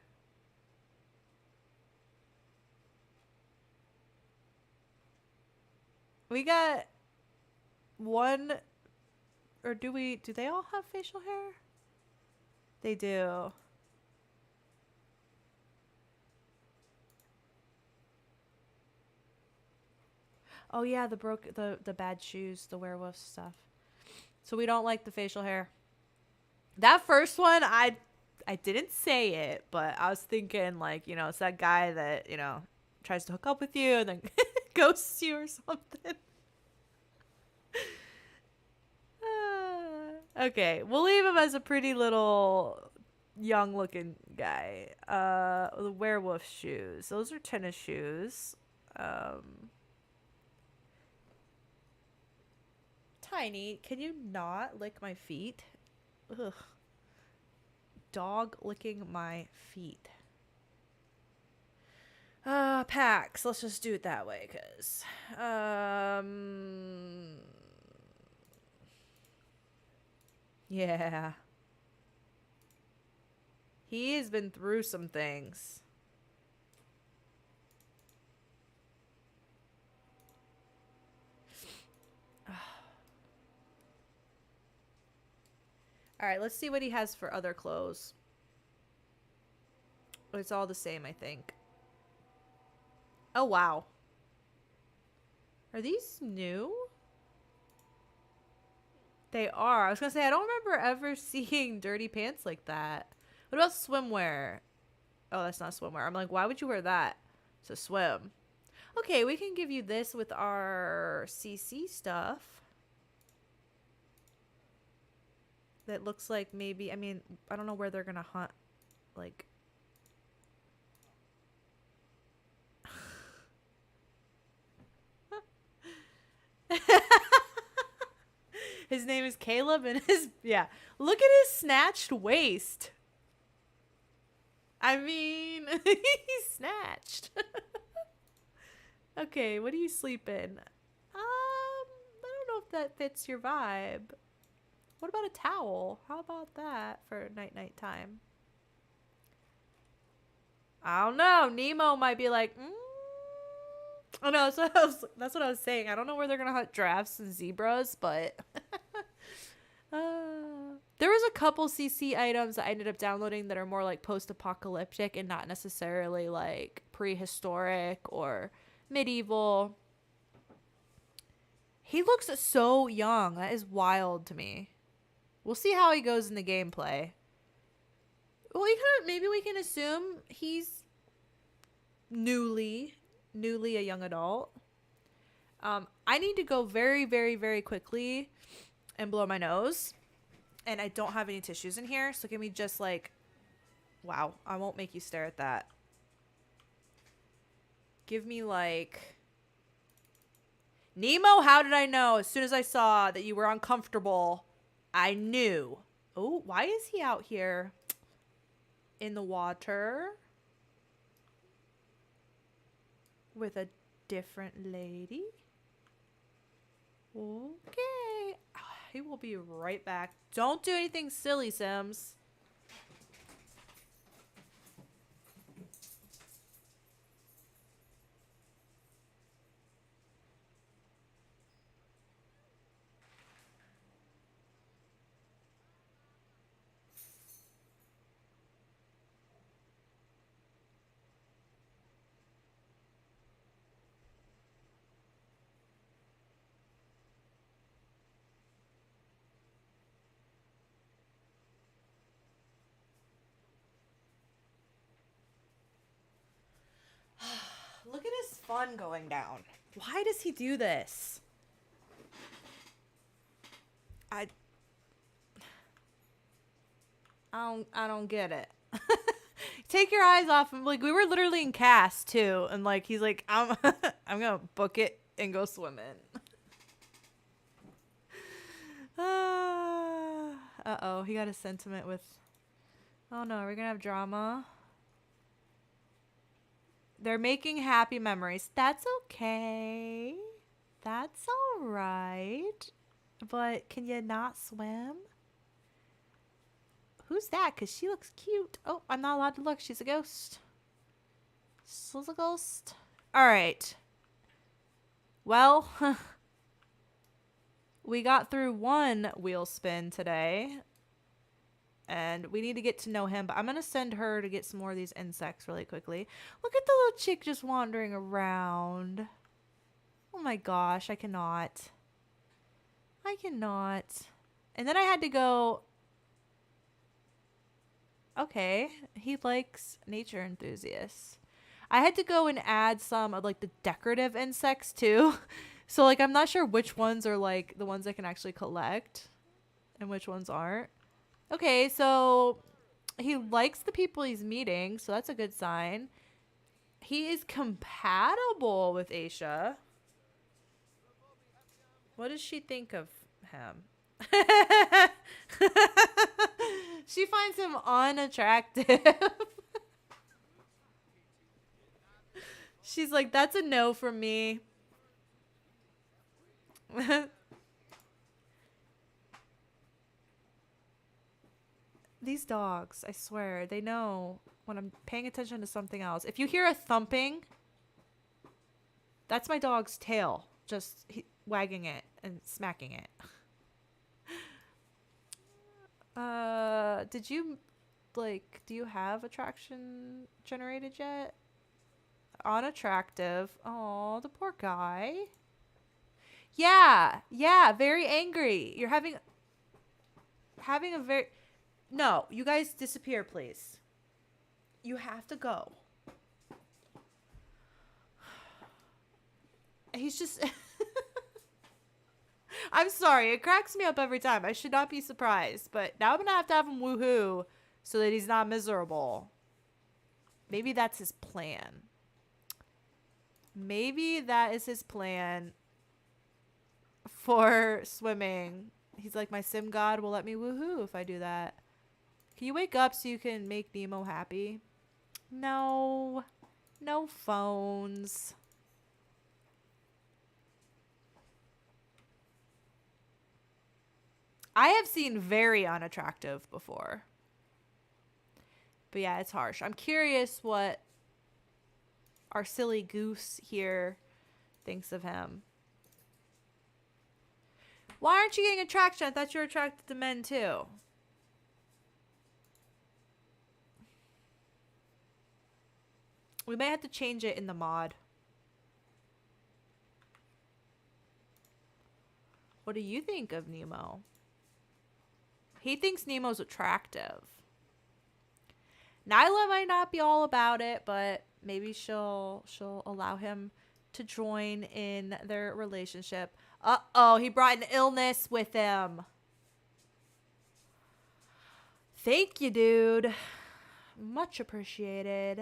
Speaker 1: We got one Or do they all have facial hair? They do. Oh yeah, the bad shoes, the werewolf stuff. So we don't like the facial hair. That first one, I didn't say it, but I was thinking like, you know, it's that guy that, you know, tries to hook up with you and then ghosts you or something. Okay, we'll leave him as a pretty little young looking guy. The werewolf shoes. Those are tennis shoes. Tiny, can you not lick my feet? Ugh. Dog licking my feet. Packs. Let's just do it that way, cause yeah. He has been through some things. All right, let's see what he has for other clothes. It's all the same, I think. Oh, wow. Are these new? They are. I was going to say, I don't remember ever seeing dirty pants like that. What about swimwear? Oh, that's not swimwear. I'm like, why would you wear that to swim? Okay, we can give you this with our CC stuff. That looks like maybe, I mean, I don't know where they're going to hunt. Like... His name is Caleb and yeah. Look at his snatched waist. I mean, he's snatched. Okay, what do you sleep in? I don't know if that fits your vibe. What about a towel? How about that for night time? I don't know. Nemo might be like, Oh no, that's what I was saying. I don't know where they're gonna hunt giraffes and zebras, but there was a couple CC items that I ended up downloading that are more like post-apocalyptic and not necessarily like prehistoric or medieval. He looks so young. That is wild to me. We'll see how he goes in the gameplay. Well, maybe we can assume he's newly a young adult. I need to go very, very, very quickly and blow my nose. And I don't have any tissues in here. So give me just like, wow, I won't make you stare at that. Give me like, Nemo, how did I know? As soon as I saw that you were uncomfortable, I knew. Oh, why is he out here in the water with a different lady? Okay. He will be right back. Don't do anything silly, Sims. Look at his fun going down. Why does he do this? I don't get it. Take your eyes off him. Like, we were literally in cast too, and like he's like, I'm gonna book it and go swimming. Uh-oh, he got a sentiment with, oh no, we're gonna have drama. They're making happy memories. That's okay. That's all right. But can you not swim? Who's that? Because she looks cute. Oh, I'm not allowed to look. She's a ghost. She's a ghost. All right. Well, We got through one wheel spin today. And we need to get to know him. But I'm going to send her to get some more of these insects really quickly. Look at the little chick just wandering around. Oh my gosh, I cannot. I cannot. And then I had to go... Okay, he likes nature enthusiasts. I had to go and add some of like the decorative insects too. So like I'm not sure which ones are like the ones I can actually collect and which ones aren't. Okay, so he likes the people he's meeting, so that's a good sign. He is compatible with Aisha. What does she think of him? She finds him unattractive. She's like, that's a no from me. These dogs, I swear, they know when I'm paying attention to something else. If you hear a thumping, that's my dog's tail, just wagging it and smacking it. Did you, like, do you have attraction generated yet? Unattractive. Oh, the poor guy. Yeah, very angry. You're having a very... No, you guys disappear, please. You have to go. He's just... I'm sorry. It cracks me up every time. I should not be surprised. But now I'm going to have him woohoo so that he's not miserable. Maybe that's his plan. Maybe that is his plan for swimming. He's like, my sim god will let me woohoo if I do that. Can you wake up so you can make Nemo happy? No. No phones. I have seen very unattractive before. But yeah, it's harsh. I'm curious what our silly goose here thinks of him. Why aren't you getting attraction? I thought you were attracted to men too. We may have to change it in the mod. What do you think of Nemo? He thinks Nemo's attractive. Nyla might not be all about it, but maybe she'll allow him to join in their relationship. Uh-oh, he brought an illness with him. Thank you, dude. Much appreciated.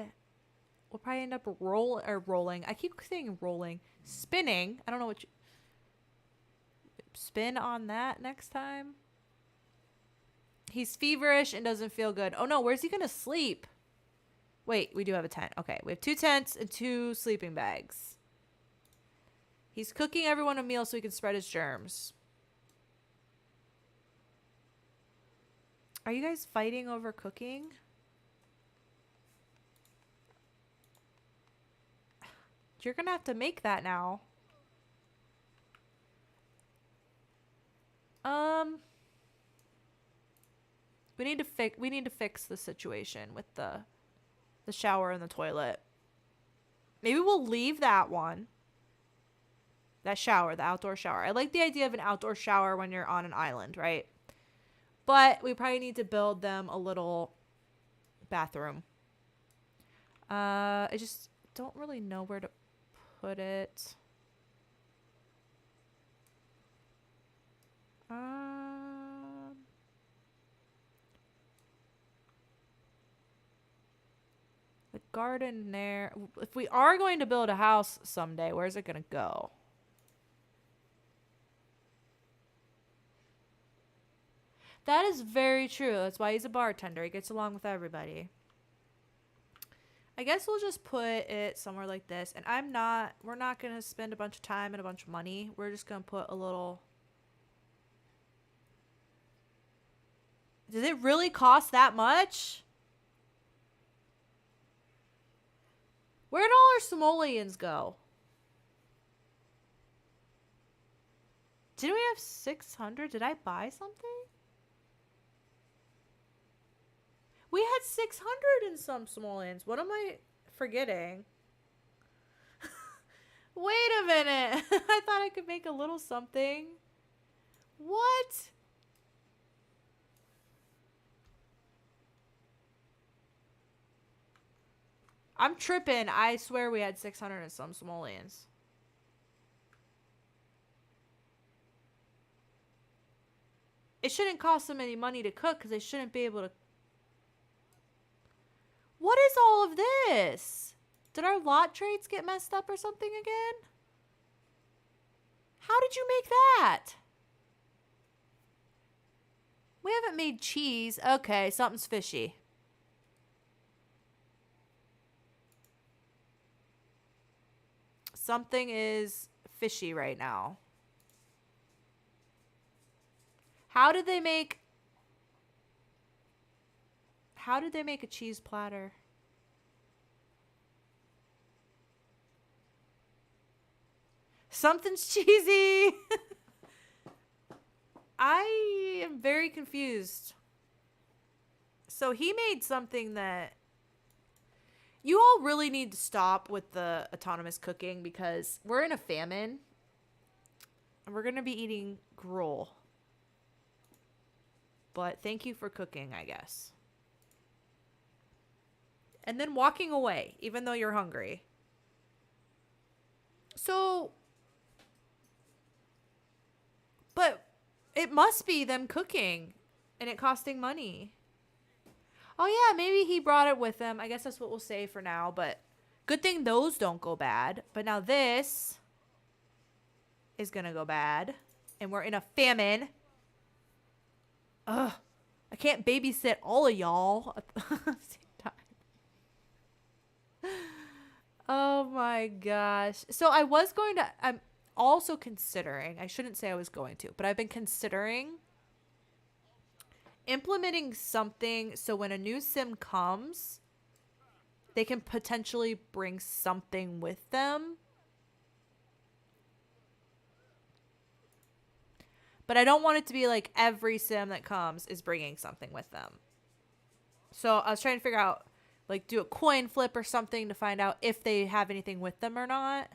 Speaker 1: We'll probably end up rolling. I keep saying rolling. Spinning. I don't know what you... Spin on that next time. He's feverish and doesn't feel good. Oh no, where's he gonna sleep? Wait, we do have a tent. Okay, we have 2 tents and 2 sleeping bags. He's cooking everyone a meal so he can spread his germs. Are you guys fighting over cooking? You're gonna have to make that now. We need to fix the situation with the shower and the toilet. Maybe we'll leave that one. That shower, the outdoor shower. I like the idea of an outdoor shower when you're on an island, right? But we probably need to build them a little bathroom. I just don't really know where to put it. The garden there. If we are going to build a house someday, where's it going to go? That is very true. That's why he's a bartender. He gets along with everybody. I guess we'll just put it somewhere like this. And we're not going to spend a bunch of time and a bunch of money. We're just going to put a little... Did it really cost that much? Where'd all our simoleons go? Didn't we have 600? Did I buy something? We had 600 in some simoleons. What am I forgetting? Wait a minute. I thought I could make a little something. What? I'm tripping. I swear we had 600 and some simoleons. It shouldn't cost them any money to cook because they shouldn't be able to. What is all of this? Did our lot traits get messed up or something again? How did you make that? We haven't made cheese. Okay, something's fishy. Something is fishy right now. How did they make a cheese platter? Something's cheesy. I am very confused. So he made something that you all really need to stop with the autonomous cooking because we're in a famine and we're going to be eating gruel. But thank you for cooking, I guess. And then walking away, even though you're hungry. So, but it must be them cooking and it costing money. Oh, yeah, maybe he brought it with him. I guess that's what we'll say for now. But good thing those don't go bad. But now this is going to go bad. And we're in a famine. Ugh. I can't babysit all of y'all at the same time. Oh, my gosh. So I'm also considering, I shouldn't say I was going to, but I've been considering implementing something so when a new sim comes, they can potentially bring something with them. But I don't want it to be like every sim that comes is bringing something with them. So I was trying to figure out, like, do a coin flip or something to find out if they have anything with them or not.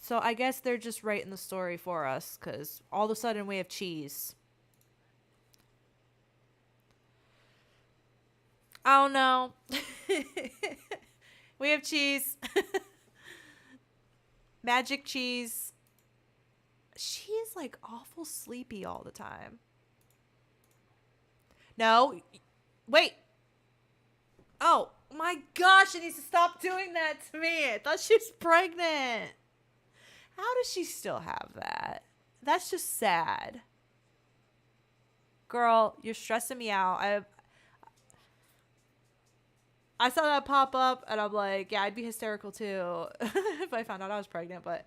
Speaker 1: So I guess they're just writing the story for us because all of a sudden we have cheese. Oh no. We have cheese. Magic cheese. She is like awful sleepy all the time. No. Wait. Oh my gosh, she needs to stop doing that to me. I thought she was pregnant. How does she still have that? That's just sad. Girl, you're stressing me out. I saw that pop up and I'm like, yeah, I'd be hysterical too if I found out I was pregnant, but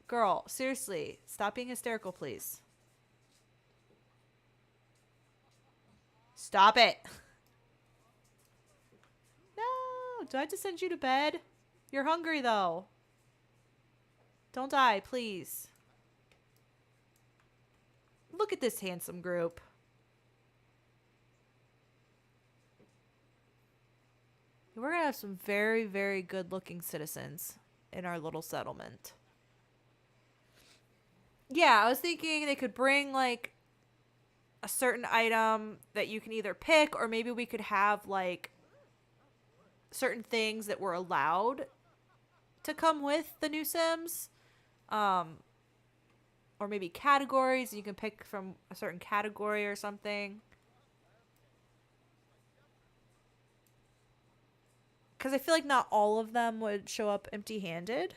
Speaker 1: girl, seriously, stop being hysterical, please. Stop it. No, do I have to send you to bed? You're hungry though. Don't die, please. Look at this handsome group. We're going to have some very, very good looking citizens in our little settlement. Yeah, I was thinking they could bring like a certain item that you can either pick or maybe we could have like certain things that were allowed to come with the new Sims. Or maybe categories. You can pick from a certain category or something. Because I feel like not all of them would show up empty-handed.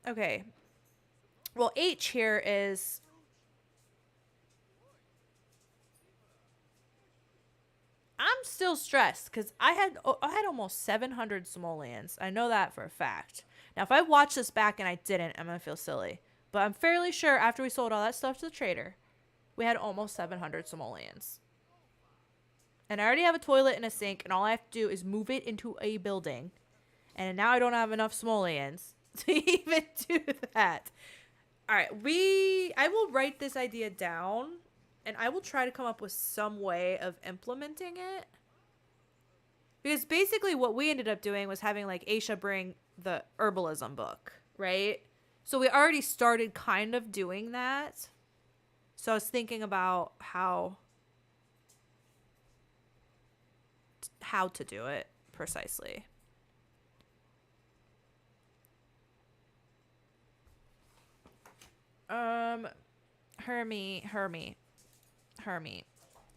Speaker 1: Okay. Well, H here is... I'm still stressed because I had almost 700 simoleons. I know that for a fact. Now, if I watch this back and I didn't, I'm going to feel silly. But I'm fairly sure after we sold all that stuff to the trader, we had almost 700 simoleons. And I already have a toilet and a sink, and all I have to do is move it into a building. And now I don't have enough simoleons to even do that. All right, I will write this idea down, and I will try to come up with some way of implementing it. Because basically what we ended up doing was having, like, Aisha bring the herbalism book, right? So we already started kind of doing that. So I was thinking about how to do it precisely. Hermie.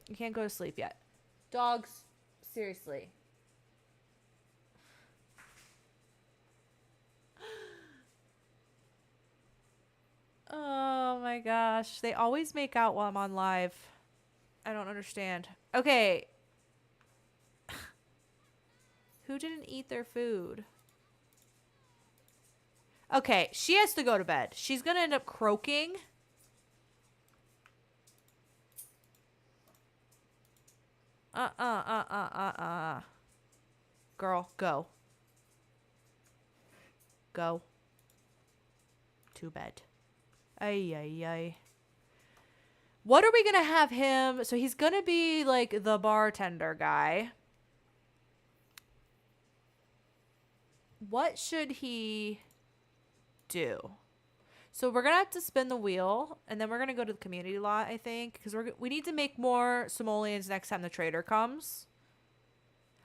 Speaker 1: You can't go to sleep yet. Dogs, seriously. Oh my gosh. They always make out while I'm on live. I don't understand. Okay. Who didn't eat their food? Okay, she has to go to bed. She's gonna end up croaking. Girl, go. Go. To bed. Ay. What are we gonna have him? So he's gonna be like the bartender guy. What should he do? So we're gonna have to spin the wheel, and then we're gonna go to the community lot, I think, because we need to make more simoleons next time the trader comes.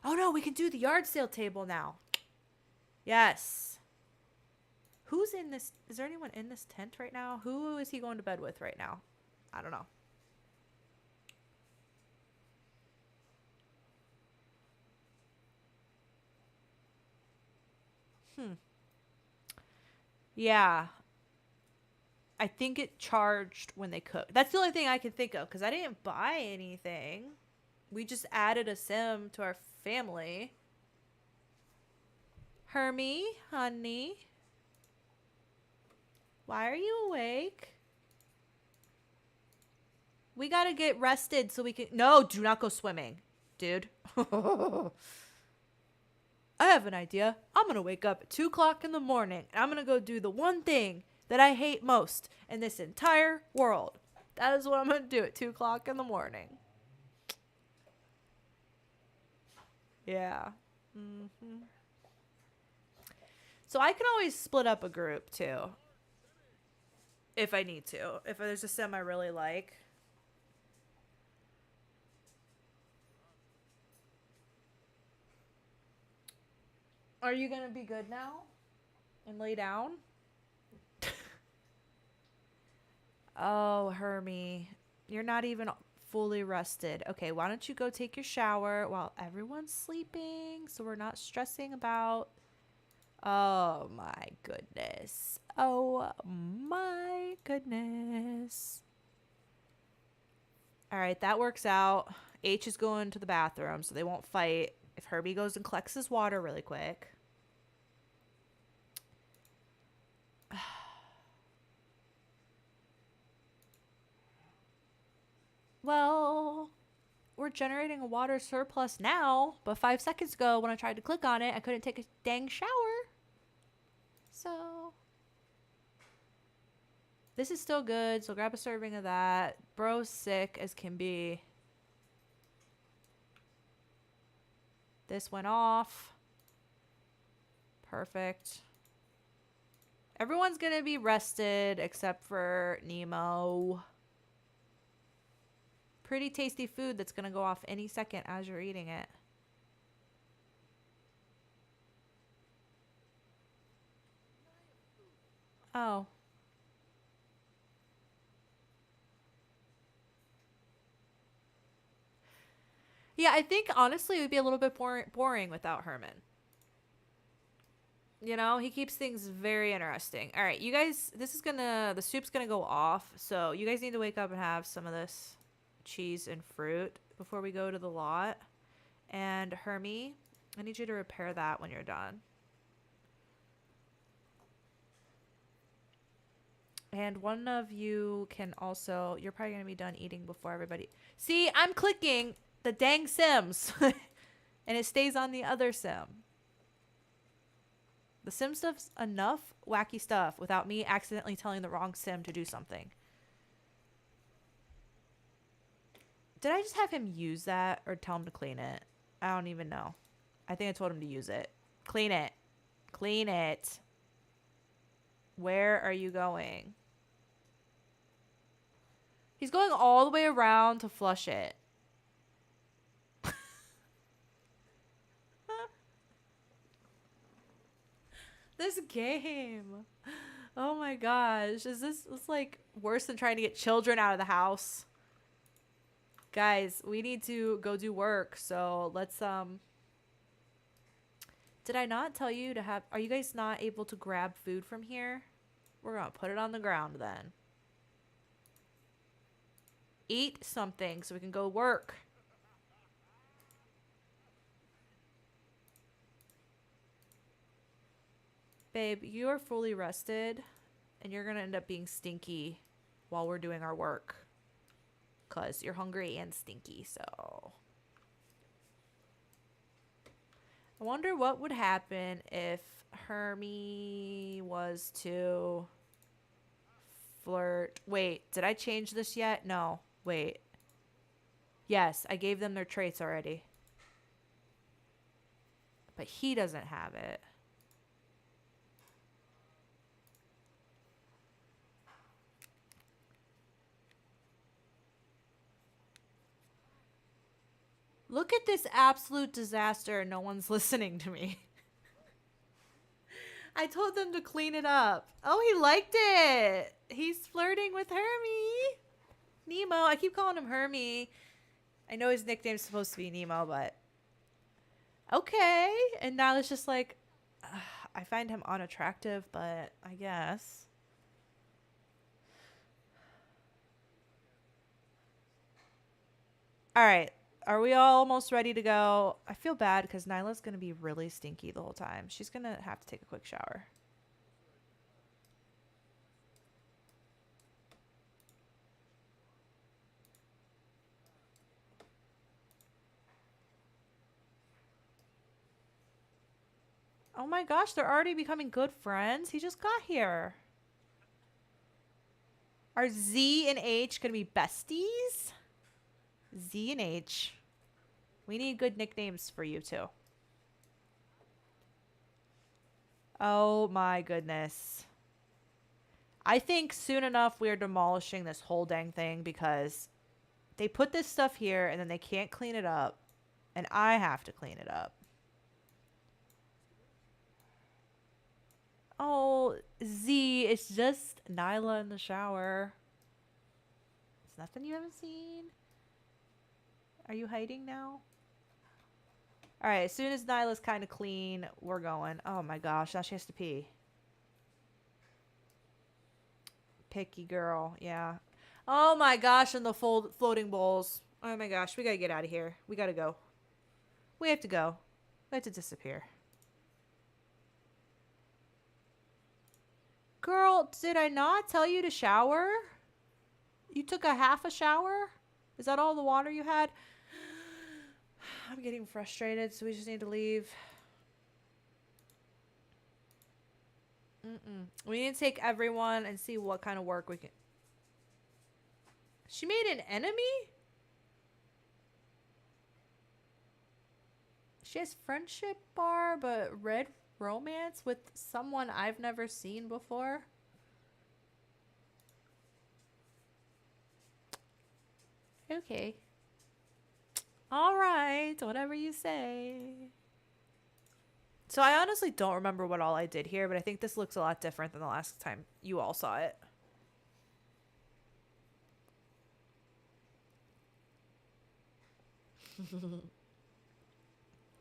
Speaker 1: Oh no, we can do the yard sale table now. Yes. Who's in this? Is there anyone in this tent right now? Who is he going to bed with right now? I don't know. Yeah. I think it charged when they cooked. That's the only thing I can think of, because I didn't buy anything. We just added a sim to our family. Hermie, honey. Why are you awake? We gotta get rested so we can... No, do not go swimming, dude. I have an idea. I'm gonna wake up at 2 o'clock in the morning, and I'm gonna go do the one thing that I hate most in this entire world. That is what I'm gonna do at 2 o'clock in the morning. Yeah. So I can always split up a group too, if I need to. If there's a sim I really like. Are you gonna be good now and lay down? Oh, Hermie, you're not even fully rested. Okay, why don't you go take your shower while everyone's sleeping, so we're not stressing about... Oh my goodness. Oh my goodness. All right, that works out. H is going to the bathroom, so they won't fight if Herbie goes and collects his water really quick. Well, we're generating a water surplus now, but 5 seconds ago when I tried to click on it, I couldn't take a dang shower. So this is still good, so grab a serving of that. Bro's sick as can be. This went off. Perfect. Everyone's gonna be rested except for Nemo. Pretty tasty food that's gonna go off any second as you're eating it. Oh. Yeah, I think honestly it would be a little bit boring without Herman. You know, he keeps things very interesting. All right, you guys, the soup's gonna go off, so you guys need to wake up and have some of this cheese and fruit before we go to the lot. And Hermie, I need you to repair that when you're done. And one of you can also, you're probably gonna be done eating before everybody. See, I'm clicking the dang Sims. And it stays on the other Sim. The Sim stuff's enough wacky stuff without me accidentally telling the wrong Sim to do something. Did I just have him use that or tell him to clean it? I don't even know. I think I told him to use it. Clean it. Clean it. Where are you going? He's going all the way around to flush it. This game. Oh my gosh. Is this like worse than trying to get children out of the house? Guys, we need to go do work. So let's did I not tell you to have, are you guys not able to grab food from here? We're gonna put it on the ground then. Eat something so we can go work. Babe, you are fully rested and you're gonna end up being stinky while we're doing our work. Cause you're hungry and stinky, so. I wonder what would happen if Hermie was to flirt. Wait, did I change this yet? No, wait. Yes, I gave them their traits already. But he doesn't have it. Look at this absolute disaster. No one's listening to me. I told them to clean it up. Oh, he liked it. He's flirting with Hermie. Nemo. I keep calling him Hermie. I know his nickname's supposed to be Nemo, but okay. And now it's just like, I find him unattractive, but I guess. All right. Are we all almost ready to go? I feel bad because Nyla's going to be really stinky the whole time. She's going to have to take a quick shower. Oh my gosh, they're already becoming good friends. He just got here. Are Z and H going to be besties? Z and H. We need good nicknames for you too. Oh my goodness. I think soon enough we are demolishing this whole dang thing because they put this stuff here and then they can't clean it up. And I have to clean it up. Oh, Z, it's just Nyla in the shower. It's nothing you haven't seen. Are you hiding now? All right, as soon as Nyla's kind of clean, we're going. Oh my gosh, now she has to pee. Picky girl, yeah. Oh my gosh, and the floating bowls. Oh my gosh, we gotta get out of here. We gotta go. We have to go. We have to disappear. Girl, did I not tell you to shower? You took a half a shower? Is that all the water you had? I'm getting frustrated, so we just need to leave. We need to take everyone and see what kind of work we can. She made an enemy? She has friendship bar, but red romance with someone I've never seen before. Okay. All right, whatever you say. So I honestly don't remember what all I did here, but I think this looks a lot different than the last time you all saw it.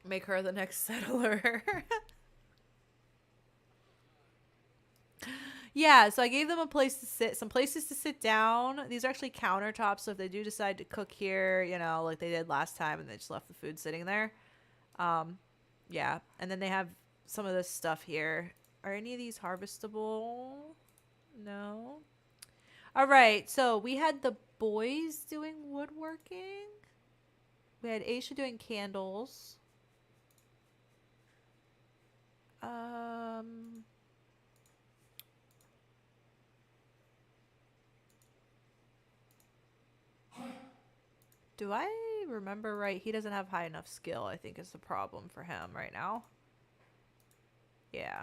Speaker 1: Make her the next settler. Yeah, so I gave them a place to sit, some places to sit down. These are actually countertops, so if they do decide to cook here, you know, like they did last time and they just left the food sitting there. Yeah, and then they have some of this stuff here. Are any of these harvestable? No. All right, so we had the boys doing woodworking. We had Aisha doing candles. Do I remember right? He doesn't have high enough skill, I think is the problem for him right now. Yeah.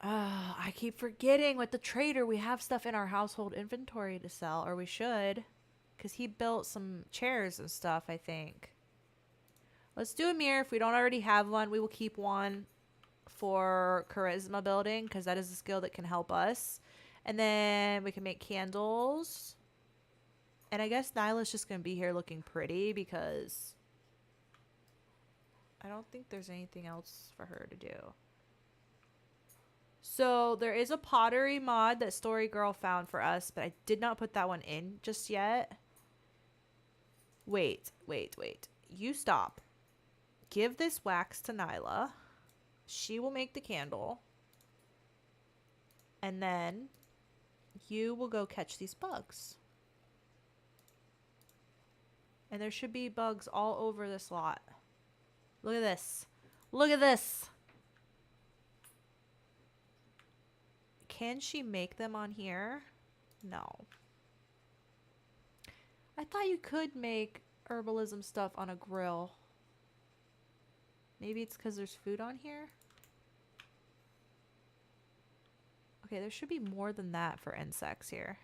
Speaker 1: I keep forgetting with the trader we have stuff in our household inventory to sell, or we should. Because he built some chairs and stuff, I think. Let's do a mirror. If we don't already have one, we will keep one for charisma building, because that is a skill that can help us. And then we can make candles. And I guess Nyla's just going to be here looking pretty, because I don't think there's anything else for her to do. So there is a pottery mod that Story Girl found for us, but I did not put that one in just yet. Wait. You stop. Give this wax to Nyla. She will make the candle. And then you will go catch these bugs. And there should be bugs all over this lot. Look at this. Look at this. Can she make them on here? No. I thought you could make herbalism stuff on a grill. Maybe it's because there's food on here? Okay, there should be more than that for insects here.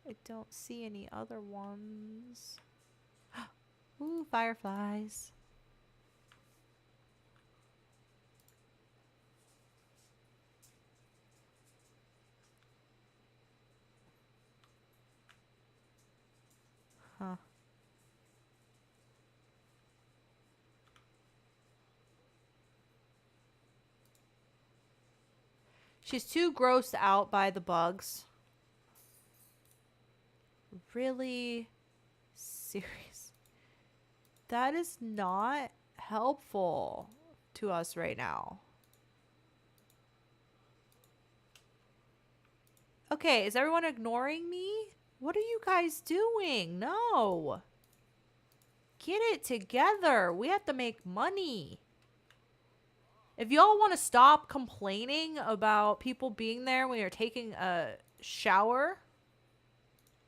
Speaker 1: I don't see any other ones. Ooh, fireflies. Huh. She's too grossed out by the bugs. Really serious. That is not helpful to us right now. Okay, is everyone ignoring me? What are you guys doing? No. Get it together. We have to make money. If y'all want to stop complaining about people being there when you're taking a shower,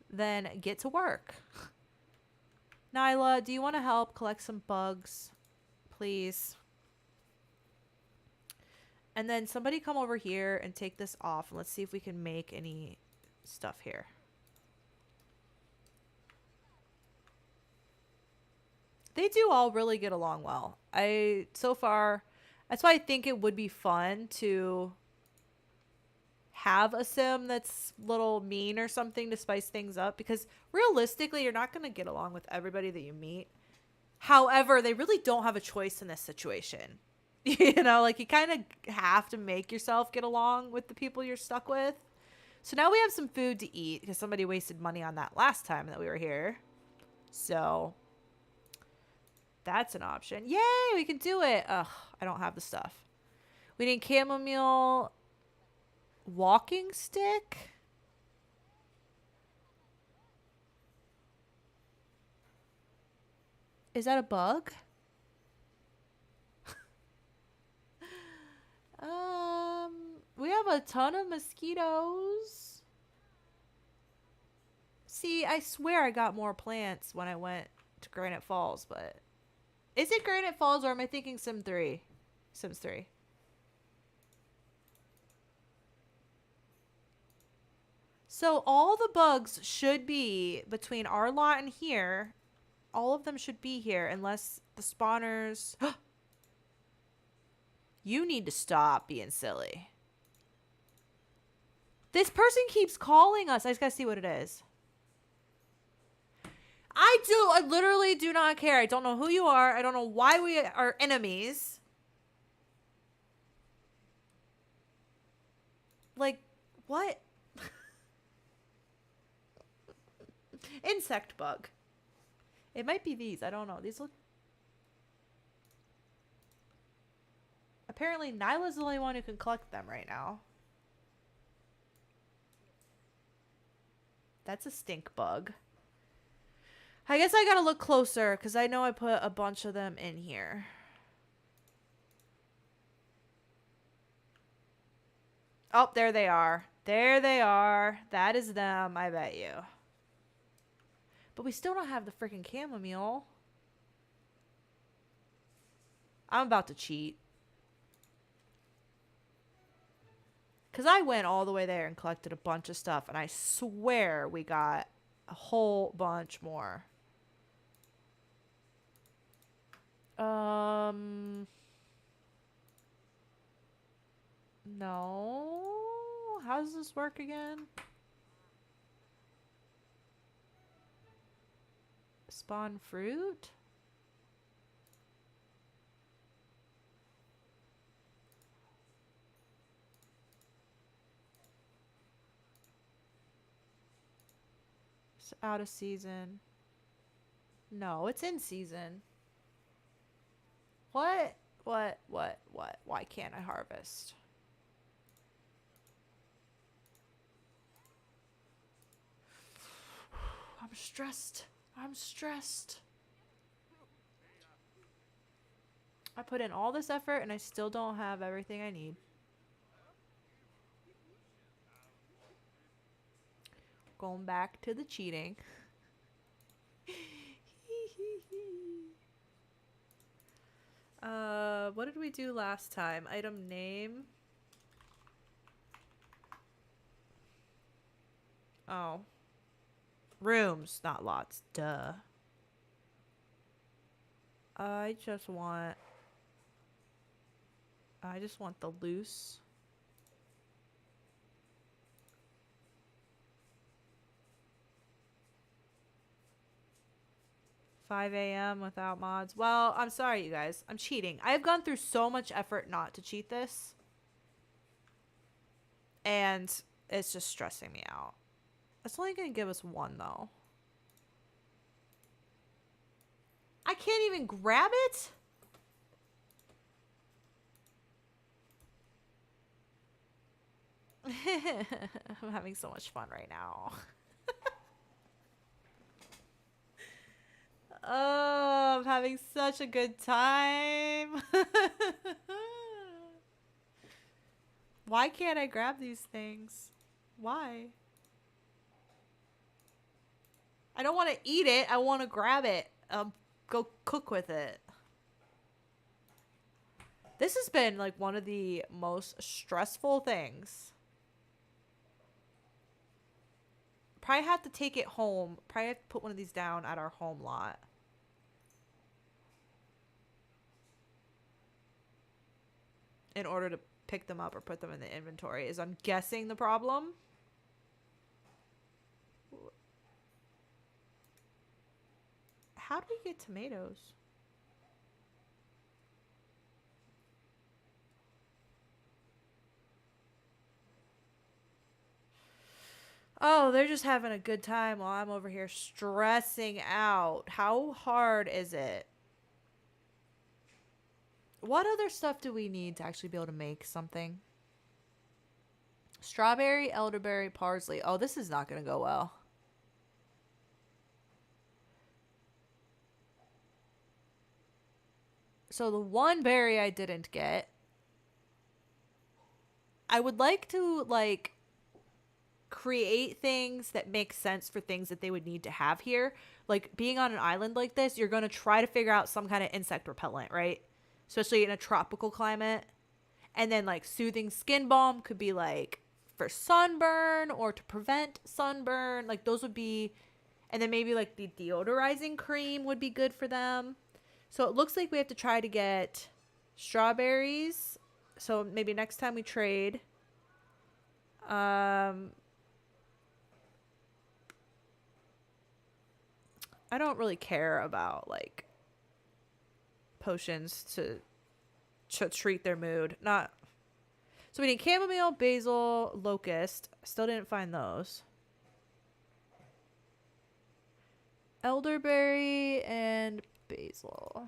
Speaker 1: then get to work. Nyla, do you want to help collect some bugs? Please. And then somebody come over here and take this off. And let's see if we can make any stuff here. They do all really get along well. So far, that's why I think it would be fun to have a sim that's a little mean or something to spice things up, because realistically, you're not going to get along with everybody that you meet. However, they really don't have a choice in this situation. You know, like you kind of have to make yourself get along with the people you're stuck with. So now we have some food to eat because somebody wasted money on that last time that we were here. So that's an option. Yay, we can do it. Ugh, I don't have the stuff. We need chamomile walking stick. Is that a bug? We have a ton of mosquitoes. See, I swear I got more plants when I went to Granite Falls, but is it Granite Falls or am I thinking Sim 3? Sims 3. So all the bugs should be between our lot and here. All of them should be here unless the spawners... You need to stop being silly. This person keeps calling us. I just gotta see what it is. I literally do not care. I don't know who you are. I don't know why we are enemies. Like, what? Insect bug. It might be these. I don't know. These look... Apparently, Nyla's the only one who can collect them right now. That's a stink bug. I guess I gotta look closer because I know I put a bunch of them in here. Oh, there they are. There they are. That is them, I bet you. But we still don't have the freaking chamomile. I'm about to cheat. Because I went all the way there and collected a bunch of stuff. And I swear we got a whole bunch more. No. How does this work again? Spawn fruit? It's out of season. No, it's in season. What? What? Why can't I harvest? I'm stressed. I'm stressed. I put in all this effort and I still don't have everything I need. Going back to the cheating. What did we do last time? Item name. Oh. Rooms, not lots. Duh. I just want the loose. $5 a.m. without mods. Well, I'm sorry, you guys. I'm cheating. I've gone through so much effort not to cheat this. And it's just stressing me out. It's only going to give us one, though. I can't even grab it? I'm having so much fun right now. Oh, I'm having such a good time. Why can't I grab these things? Why? I don't want to eat it. I want to grab it. Go cook with it. This has been like one of the most stressful things. Probably have to take it home. Probably have to put one of these down at our home lot. In order to pick them up or put them in the inventory is, I'm guessing, the problem. How do we get tomatoes? Oh, they're just having a good time while I'm over here stressing out. How hard is it? What other stuff do we need to actually be able to make something? Strawberry, elderberry, parsley. Oh, this is not going to go well. So the one berry I didn't get. I would like to, like, create things that make sense for things that they would need to have here. Like, being on an island like this, you're going to try to figure out some kind of insect repellent, right? Especially in a tropical climate. And then, like, soothing skin balm could be, like, for sunburn or to prevent sunburn. Like, those would be... And then maybe, like, the deodorizing cream would be good for them. So it looks like we have to try to get strawberries. So maybe next time we trade... I don't really care about, like, potions to treat their mood. Not. So we need chamomile, basil, locust. Still didn't find those. Elderberry and basil.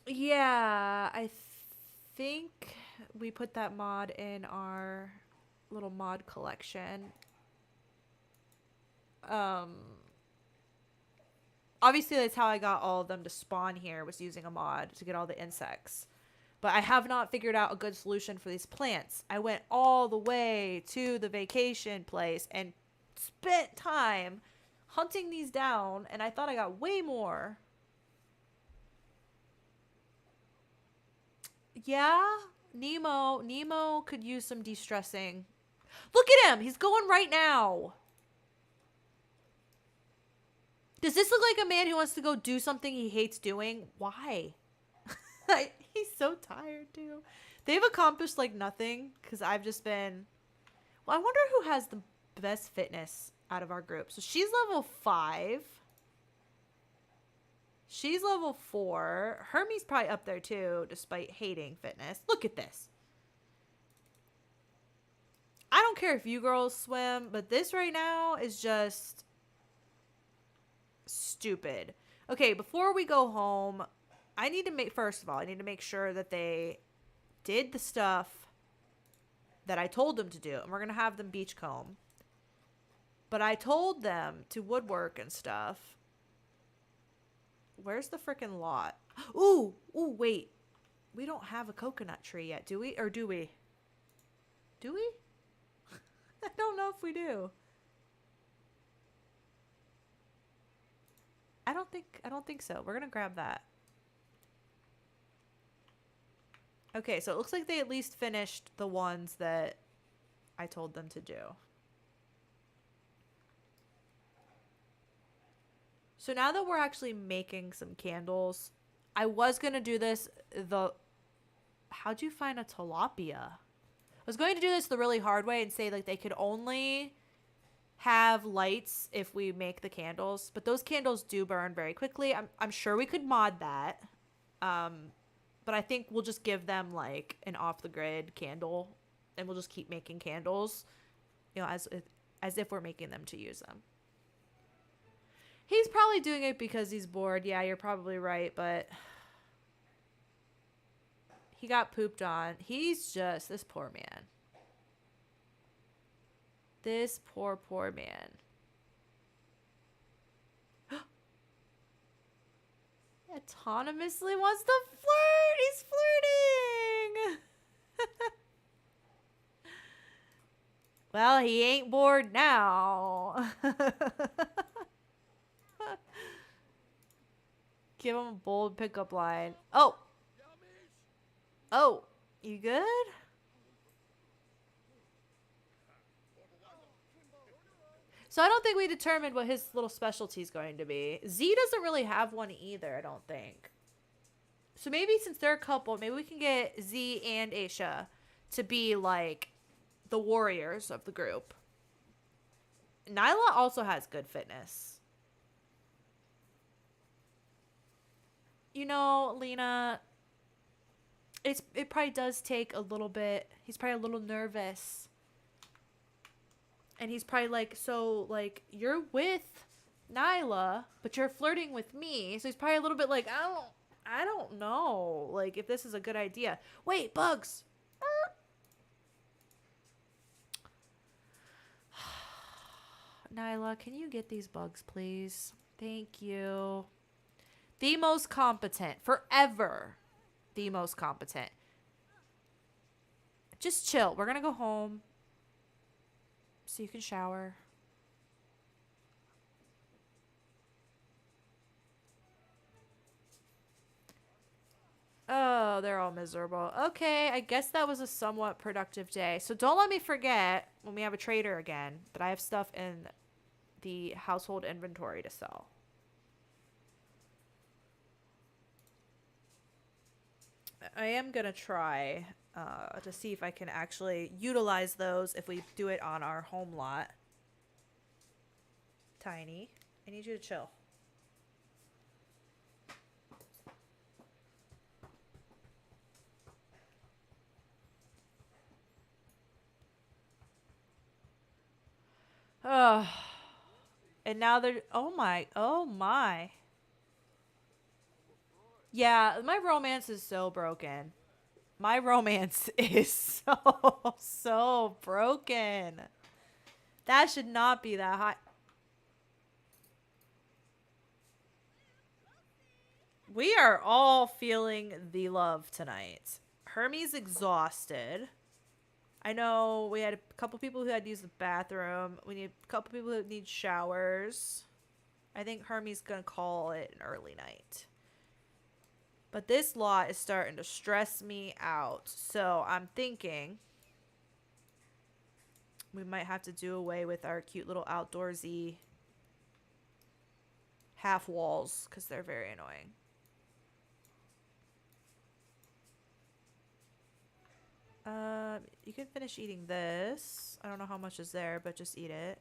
Speaker 1: Yeah, I think we put that mod in our little mod collection. Obviously that's how I got all of them to spawn here, was using a mod to get all the insects. But I have not figured out a good solution for these plants. I went all the way to the vacation place and spent time hunting these down, and I thought I got way more. Yeah, Nemo could use some de-stressing. Look at him! He's going right now. Does this look like a man who wants to go do something he hates doing? Why? He's so tired, too. They've accomplished, like, nothing, because I've just been... Well, I wonder who has the best fitness out of our group. So she's level 5. She's level 4. Hermie's probably up there, too, despite hating fitness. Look at this. I don't care if you girls swim, but this right now is just... stupid. Okay, before we go home, I need to make, first of all, I need to make sure that they did the stuff that I told them to do. And we're going to have them beachcomb. But I told them to woodwork and stuff. Where's the freaking lot? Ooh, wait. We don't have a coconut tree yet, do we? Or do we? Do we? I don't know if we do. I don't think so. We're gonna grab that. Okay, so it looks like they at least finished the ones that I told them to do. So now that we're actually making some candles, I was gonna do this how'd you find a tilapia? I was going to do this the really hard way and say like they could only have lights if we make the candles, but those candles do burn very quickly. I'm sure we could mod that, but I think we'll just give them like an off the grid candle, and we'll just keep making candles, you know, as if we're making them to use them. He's probably doing it because he's bored. Yeah, you're probably right, but he got pooped on. He's just this poor man. This poor man. Autonomously wants to flirt. He's flirting. Well, he ain't bored now. Give him a bold pickup line. Oh. Oh, you good? So I don't think we determined what his little specialty is going to be. Z doesn't really have one either, I don't think. So maybe since they're a couple, maybe we can get Z and Aisha to be like the warriors of the group. Nyla also has good fitness. You know, Lena, it probably does take a little bit. He's probably a little nervous. And he's probably like, so, like, you're with Nyla, but you're flirting with me. So he's probably a little bit like, I don't know, like, if this is a good idea. Wait, bugs. Nyla, can you get these bugs, please? Thank you. The most competent. Forever. The most competent. Just chill. We're going to go home. So you can shower. Oh, they're all miserable. Okay, I guess that was a somewhat productive day. So don't let me forget when we have a trader again that I have stuff in the household inventory to sell. I am going to try to see if I can actually utilize those if we do it on our home lot. Tiny, I need you to chill. Oh, and now they're, oh my. Yeah, my romance is so broken. My romance is so broken. That should not be that high. We are all feeling the love tonight. Hermie's exhausted. I know we had a couple people who had to use the bathroom. We need a couple people who need showers. I think Hermie's going to call it an early night. But this lot is starting to stress me out. So I'm thinking we might have to do away with our cute little outdoorsy half walls because they're very annoying. You can finish eating this. I don't know how much is there, but just eat it.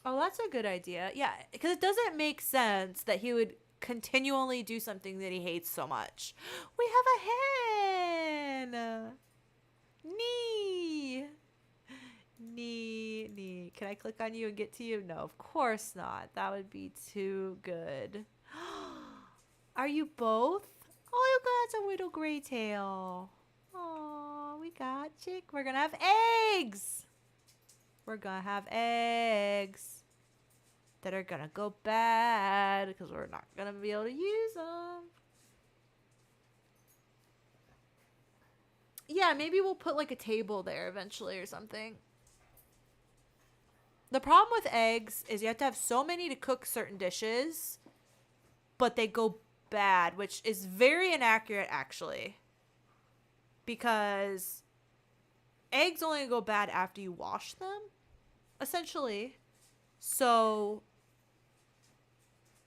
Speaker 1: Oh, that's a good idea. Yeah, because it doesn't make sense that he would continually do something that he hates so much. We have a hen! Nee! Nee. Can I click on you and get to you? No, of course not. That would be too good. Are you both? Oh, you got a little gray tail. Oh, we got chick. We're gonna have eggs. We're gonna have eggs that are gonna go bad because we're not gonna be able to use them. Yeah, maybe we'll put like a table there eventually or something. The problem with eggs is you have to have so many to cook certain dishes, but they go bad, which is very inaccurate actually. Because eggs only go bad after you wash them, essentially. So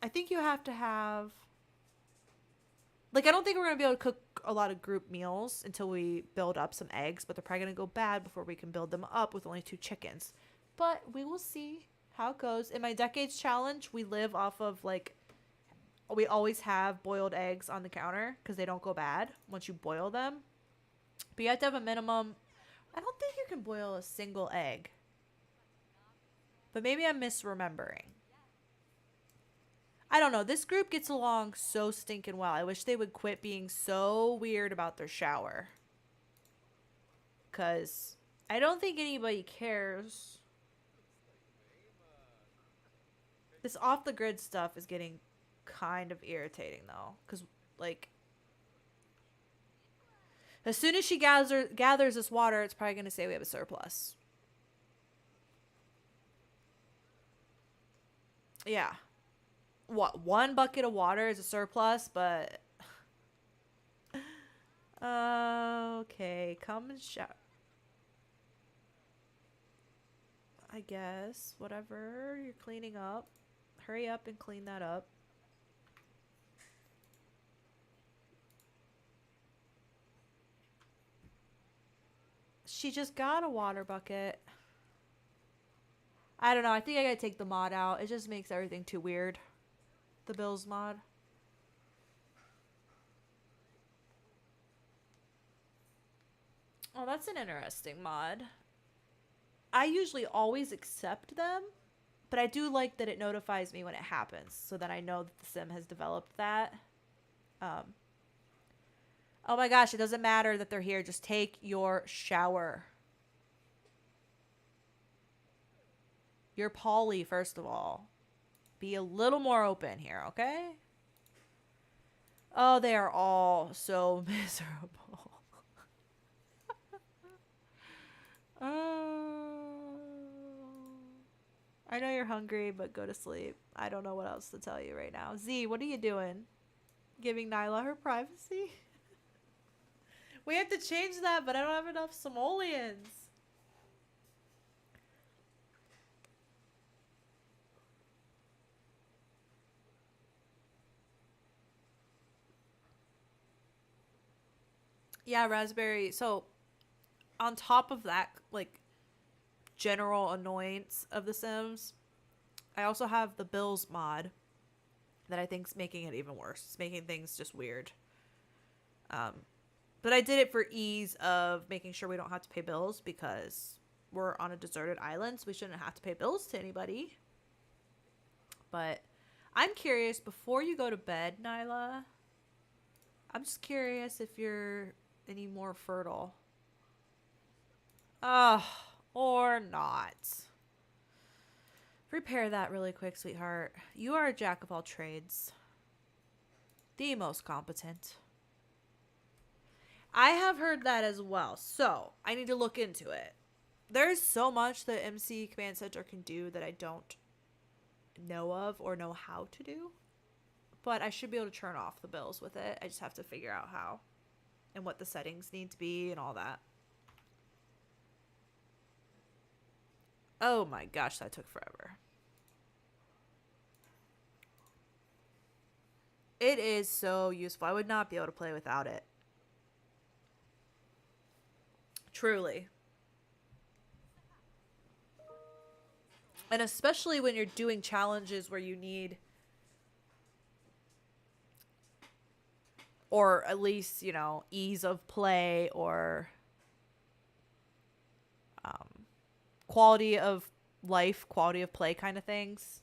Speaker 1: I think you have to have, like, I don't think we're going to be able to cook a lot of group meals until we build up some eggs, but they're probably going to go bad before we can build them up with only 2 chickens. But we will see how it goes. In my decades challenge, we live off of, like, we always have boiled eggs on the counter because they don't go bad once you boil them. But you have to have a minimum. I don't think you can boil a single egg. But maybe I'm misremembering. I don't know. This group gets along so stinking well. I wish they would quit being so weird about their shower. Because I don't think anybody cares. This off-the-grid stuff is getting kind of irritating, though. Because, like, as soon as she gathers this water, it's probably going to say we have a surplus. Yeah. What, 1 bucket of water is a surplus, but... okay, come and shower. I guess. Whatever. You're cleaning up. Hurry up and clean that up. She just got a water bucket. I don't know. I think I gotta take the mod out. It just makes everything too weird. The Bills mod. Oh, that's an interesting mod. I usually always accept them, but I do like that it notifies me when it happens, so that I know that the sim has developed that. Oh my gosh, it doesn't matter that they're here. Just take your shower. You're Polly, first of all. Be a little more open here, okay? Oh, they are all so miserable. I know you're hungry, but go to sleep. I don't know what else to tell you right now. Z, what are you doing? Giving Nyla her privacy? We have to change that, but I don't have enough simoleons. Yeah, Raspberry. So, on top of that, like, general annoyance of The Sims, I also have the Bills mod that I think's making it even worse. It's making things just weird. But I did it for ease of making sure we don't have to pay bills because we're on a deserted island, so we shouldn't have to pay bills to anybody. But I'm curious, before you go to bed, Nyla, I'm just curious if you're any more fertile. Or not. Repair that really quick, sweetheart. You are a jack of all trades. The most competent. I have heard that as well, so I need to look into it. There's so much that MC Command Center can do that I don't know of or know how to do. But I should be able to turn off the bills with it. I just have to figure out how and what the settings need to be and all that. Oh my gosh, that took forever. It is so useful. I would not be able to play without it. Truly. And especially when you're doing challenges where you need, or at least, you know, ease of play or quality of life, quality of play kind of things.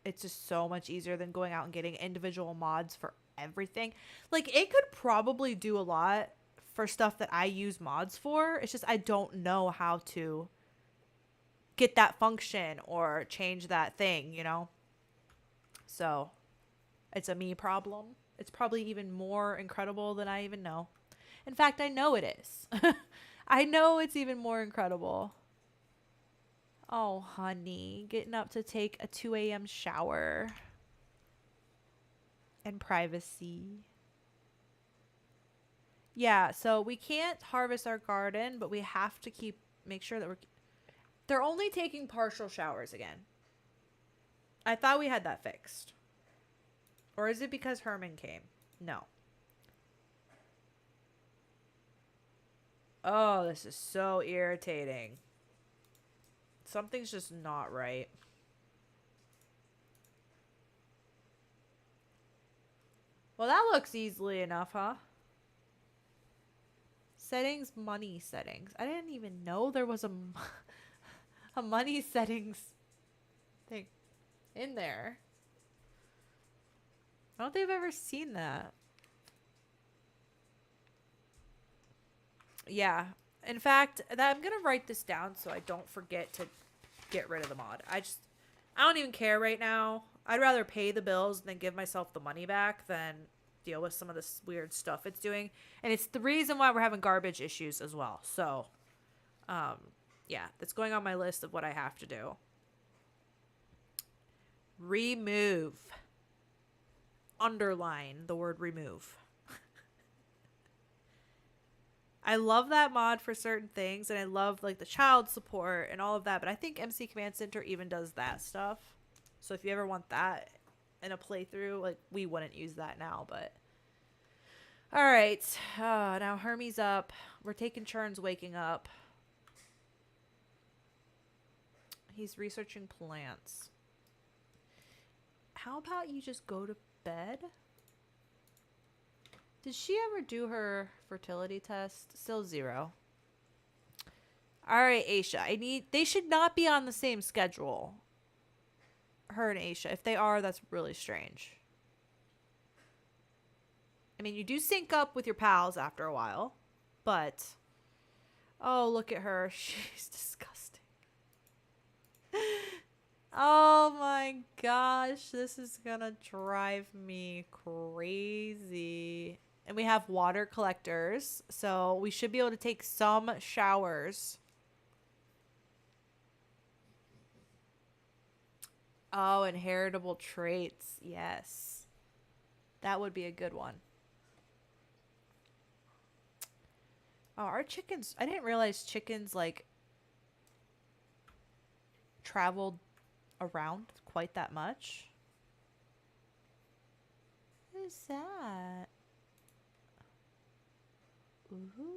Speaker 1: It's just so much easier than going out and getting individual mods for everything. Like, it could probably do a lot for stuff that I use mods for. It's just I don't know how to get that function or change that thing, you know? So, it's a me problem. It's probably even more incredible than I even know. In fact, I know it is. I know it's even more incredible. Oh, honey, getting up to take a 2 a.m. shower and privacy. Yeah, so we can't harvest our garden, but we have to make sure that they're only taking partial showers again. I thought we had that fixed. Or is it because Herman came? No. Oh, this is so irritating. Something's just not right. Well, that looks easily enough, huh? Settings, money settings. I didn't even know there was a money settings thing in there. I don't think I've ever seen that. Yeah. In fact, I'm going to write this down so I don't forget to get rid of the mod. I don't even care right now. I'd rather pay the bills than give myself the money back than deal with some of this weird stuff it's doing. And it's the reason why we're having garbage issues as well. So, yeah, that's going on my list of what I have to do. Remove. Underline the word remove. I love that mod for certain things, and I love like the child support and all of that, but I think MC Command Center even does that stuff. So if you ever want that in a playthrough, like, we wouldn't use that now, but all right. Now Hermie's up. We're taking turns waking up. He's researching plants. How about you just go to bed? Did she ever do her fertility test? Still 0. All right, Aisha. They should not be on the same schedule. Her and Aisha. If they are, that's really strange. I mean, you do sync up with your pals after a while, but oh, look at her. She's disgusting. Oh my gosh, this is gonna drive me crazy. And we have water collectors, so we should be able to take some showers. Oh, inheritable traits. Yes. That would be a good one. Oh, our chickens. I didn't realize chickens, like, traveled around quite that much. What is that? Ooh.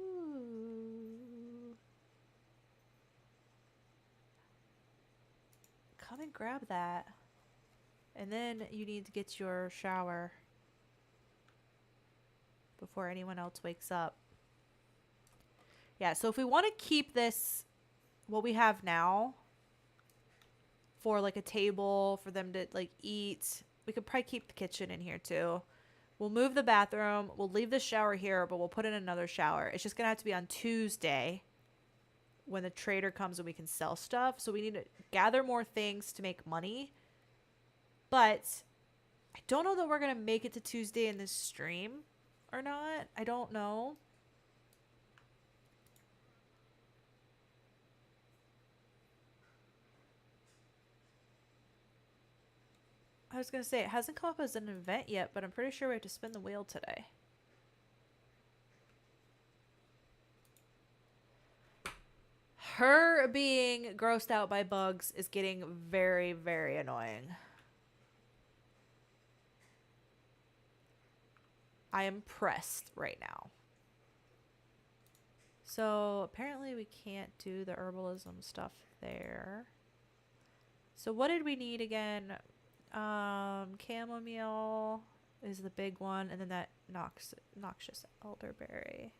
Speaker 1: Come and grab that. And then you need to get your shower before anyone else wakes up. Yeah, so if we want to keep this, what we have now, for like a table for them to like eat. We could probably keep the kitchen in here too. We'll move the bathroom. We'll leave the shower here, but we'll put in another shower. It's just going to have to be on Tuesday when the trader comes and we can sell stuff. So we need to gather more things to make money. But I don't know that we're going to make it to Tuesday in this stream or not. I don't know. I was going to say, it hasn't come up as an event yet, but I'm pretty sure we have to spin the wheel today. Her being grossed out by bugs is getting very, very annoying. I am pressed right now. So apparently we can't do the herbalism stuff there. So what did we need again? Chamomile is the big one, and then that noxious elderberry.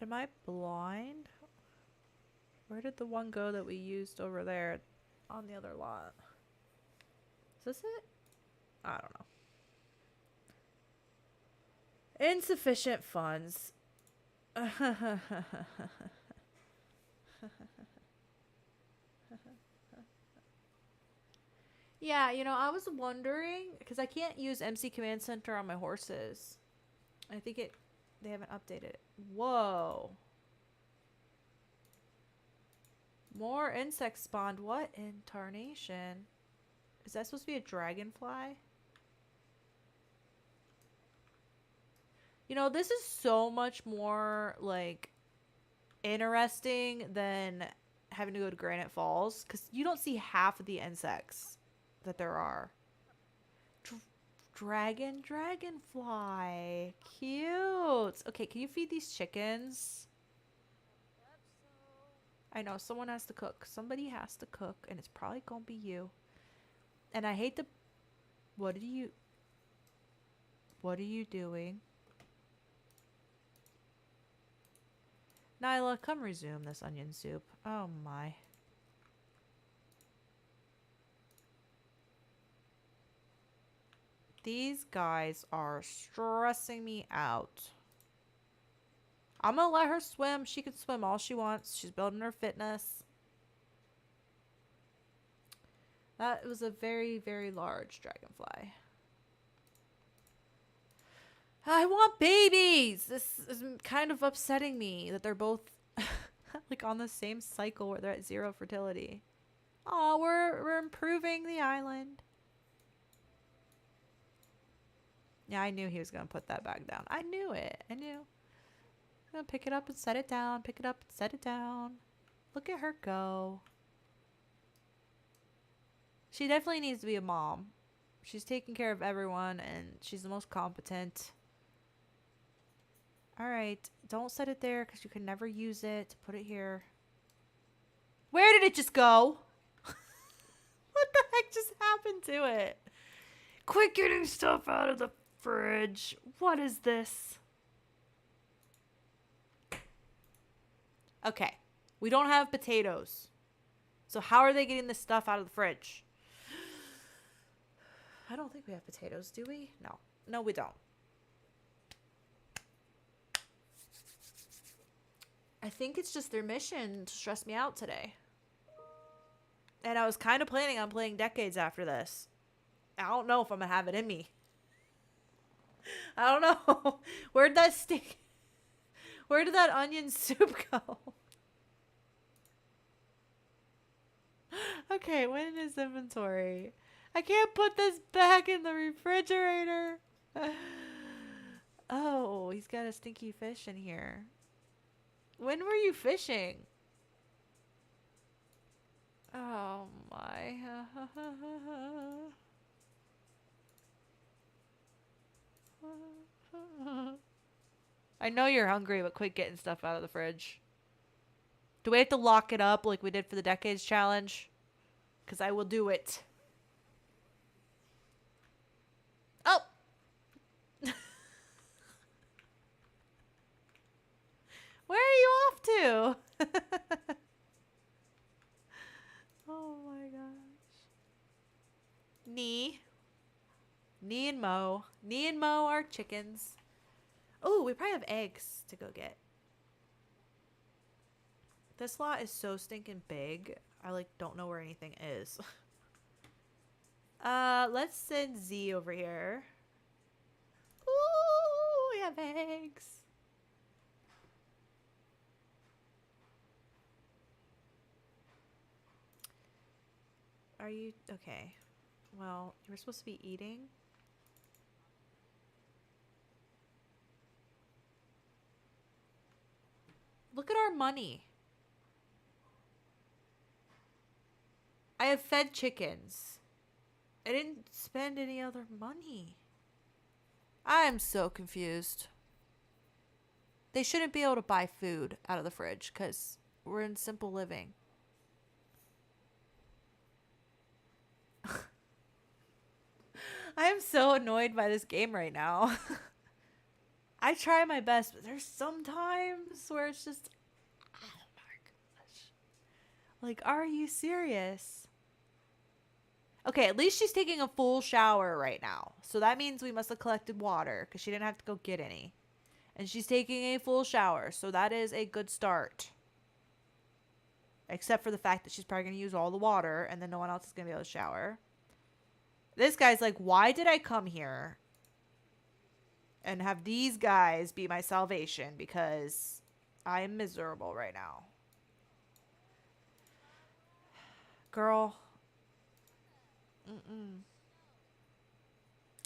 Speaker 1: Am I blind? Where did the one go that we used over there on the other lot? Is this it? I don't know. Insufficient funds. Yeah, you know, I was wondering because I can't use MC Command Center on my horses. I think they haven't updated it. Whoa. More insects spawned. What in tarnation? Is that supposed to be a dragonfly? You know, this is so much more like interesting than having to go to Granite Falls because you don't see half of the insects that there are. Dragonfly. Cute. Okay, can you feed these chickens? I know, someone has to cook. Somebody has to cook, and it's probably gonna be you. And I hate the... What are you doing? Nyla, come resume this onion soup. Oh my. These guys are stressing me out. I'm gonna let her swim. She can swim all she wants. She's building her fitness. That was a very, very large dragonfly. I want babies! This is kind of upsetting me that they're both like on the same cycle where they're at 0 fertility. Oh, we're improving the island. Yeah, I knew he was going to put that back down. I knew it. I knew. I'm going to pick it up and set it down. Pick it up and set it down. Look at her go. She definitely needs to be a mom. She's taking care of everyone, and she's the most competent. Alright. Don't set it there, because you can never use it. Put it here. Where did it just go? What the heck just happened to it? Quit getting stuff out of the fridge. What is this? Okay. We don't have potatoes. So how are they getting this stuff out of the fridge? I don't think we have potatoes, do we? No. No, we don't. I think it's just their mission to stress me out today. And I was kind of planning on playing Decades after this. I don't know if I'm going to have it in me. I don't know. Where'd that stick? Where did that onion soup go? Okay, when in his inventory? I can't put this back in the refrigerator. Oh, he's got a stinky fish in here. When were you fishing? Oh my. I know you're hungry, but quit getting stuff out of the fridge. Do we have to lock it up like we did for the Decades Challenge? Because I will do it. Oh! Where are you off to? Oh my gosh. Nee and Mo. Nee and Mo are chickens. Oh, we probably have eggs to go get. This lot is so stinking big. I like don't know where anything is. Let's send Z over here. Ooh, we have eggs. Are you okay? Well, you were supposed to be eating. Look at our money. I have fed chickens. I didn't spend any other money. I'm so confused. They shouldn't be able to buy food out of the fridge because we're in simple living. I am so annoyed by this game right now. I try my best, but there's some times where it's just, oh my gosh. Like, are you serious? Okay, at least she's taking a full shower right now. So that means we must have collected water because she didn't have to go get any. And she's taking a full shower, so that is a good start. Except for the fact that she's probably going to use all the water and then no one else is going to be able to shower. This guy's like, why did I come here and have these guys be my salvation? Because I am miserable right now. Girl.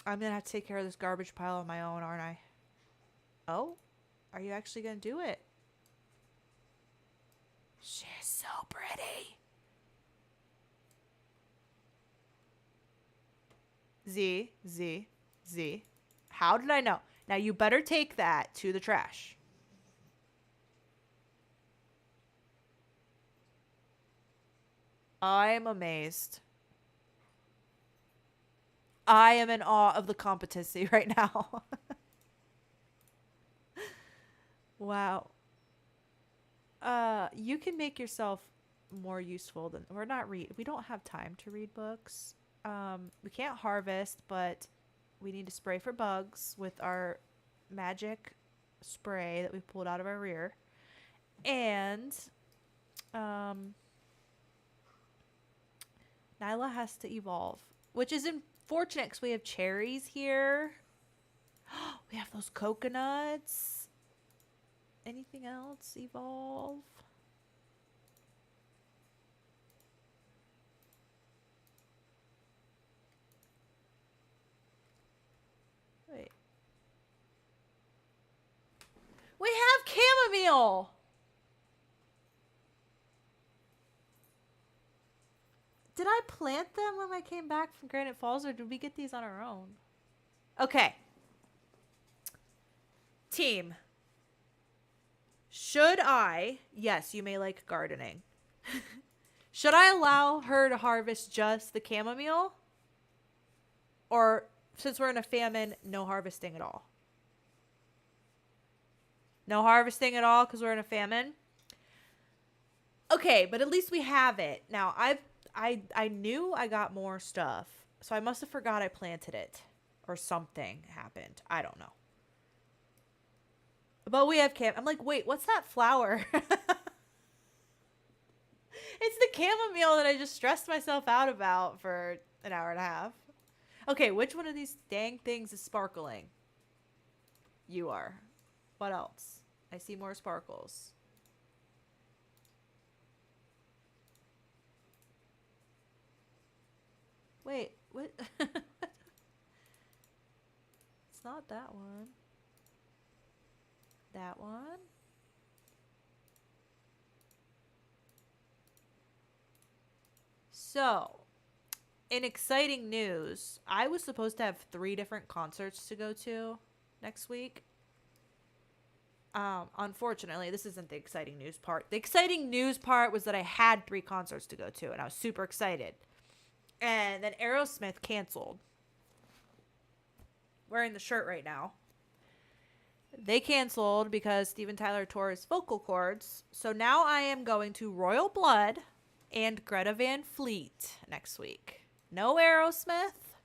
Speaker 1: I'm going to have to take care of this garbage pile on my own, aren't I? Oh? Are you actually going to do it? She's so pretty. Z. How did I know? Now you better take that to the trash. I'm amazed. I am in awe of the competency right now. Wow. You can make yourself more useful than we don't have time to read books. We can't harvest, but we need to spray for bugs with our magic spray that we pulled out of our rear. And Nyla has to evolve, which is unfortunate because we have cherries here. We have those coconuts. Anything else evolve? Wait. We have chamomile! Did I plant them when I came back from Granite Falls, or did we get these on our own? Okay. Team. Should I... Yes, you may like gardening. Should I allow her to harvest just the chamomile? Or, since we're in a famine, no harvesting at all? No harvesting at all because we're in a famine? Okay, but at least we have it. Now, I knew I got more stuff, so I must have forgot I planted it. Or something happened. I don't know. But we have I'm like, wait, what's that flower? It's the chamomile that I just stressed myself out about for an hour and a half. Okay, which one of these dang things is sparkling? You are. What else? I see more sparkles. Wait, what? It's not that one. That one? So, in exciting news, I was supposed to have 3 different concerts to go to. next week. Unfortunately, this isn't the exciting news part. The exciting news part was that I had 3 concerts to go to, and I was super excited. And then Aerosmith canceled. Wearing the shirt right now. They canceled because Steven Tyler tore his vocal cords. So now I am going to Royal Blood and Greta Van Fleet next week. No Aerosmith,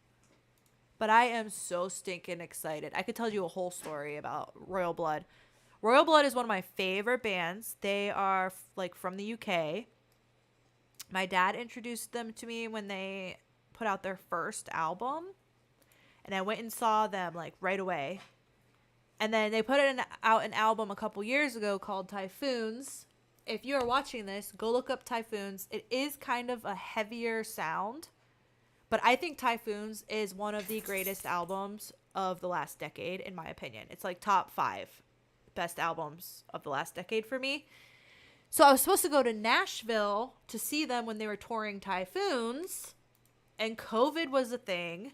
Speaker 1: but I am so stinking excited. I could tell you a whole story about Royal Blood. Royal Blood is one of my favorite bands. They are like from the UK. My dad introduced them to me when they put out their first album, and I went and saw them like right away. And then they put out an album a couple years ago called Typhoons. If you are watching this, go look up Typhoons. It is kind of a heavier sound, but I think Typhoons is one of the greatest albums of the last decade, in my opinion. It's like top 5 best albums of the last decade for me. So I was supposed to go to Nashville to see them when they were touring Typhoons, and COVID was a thing.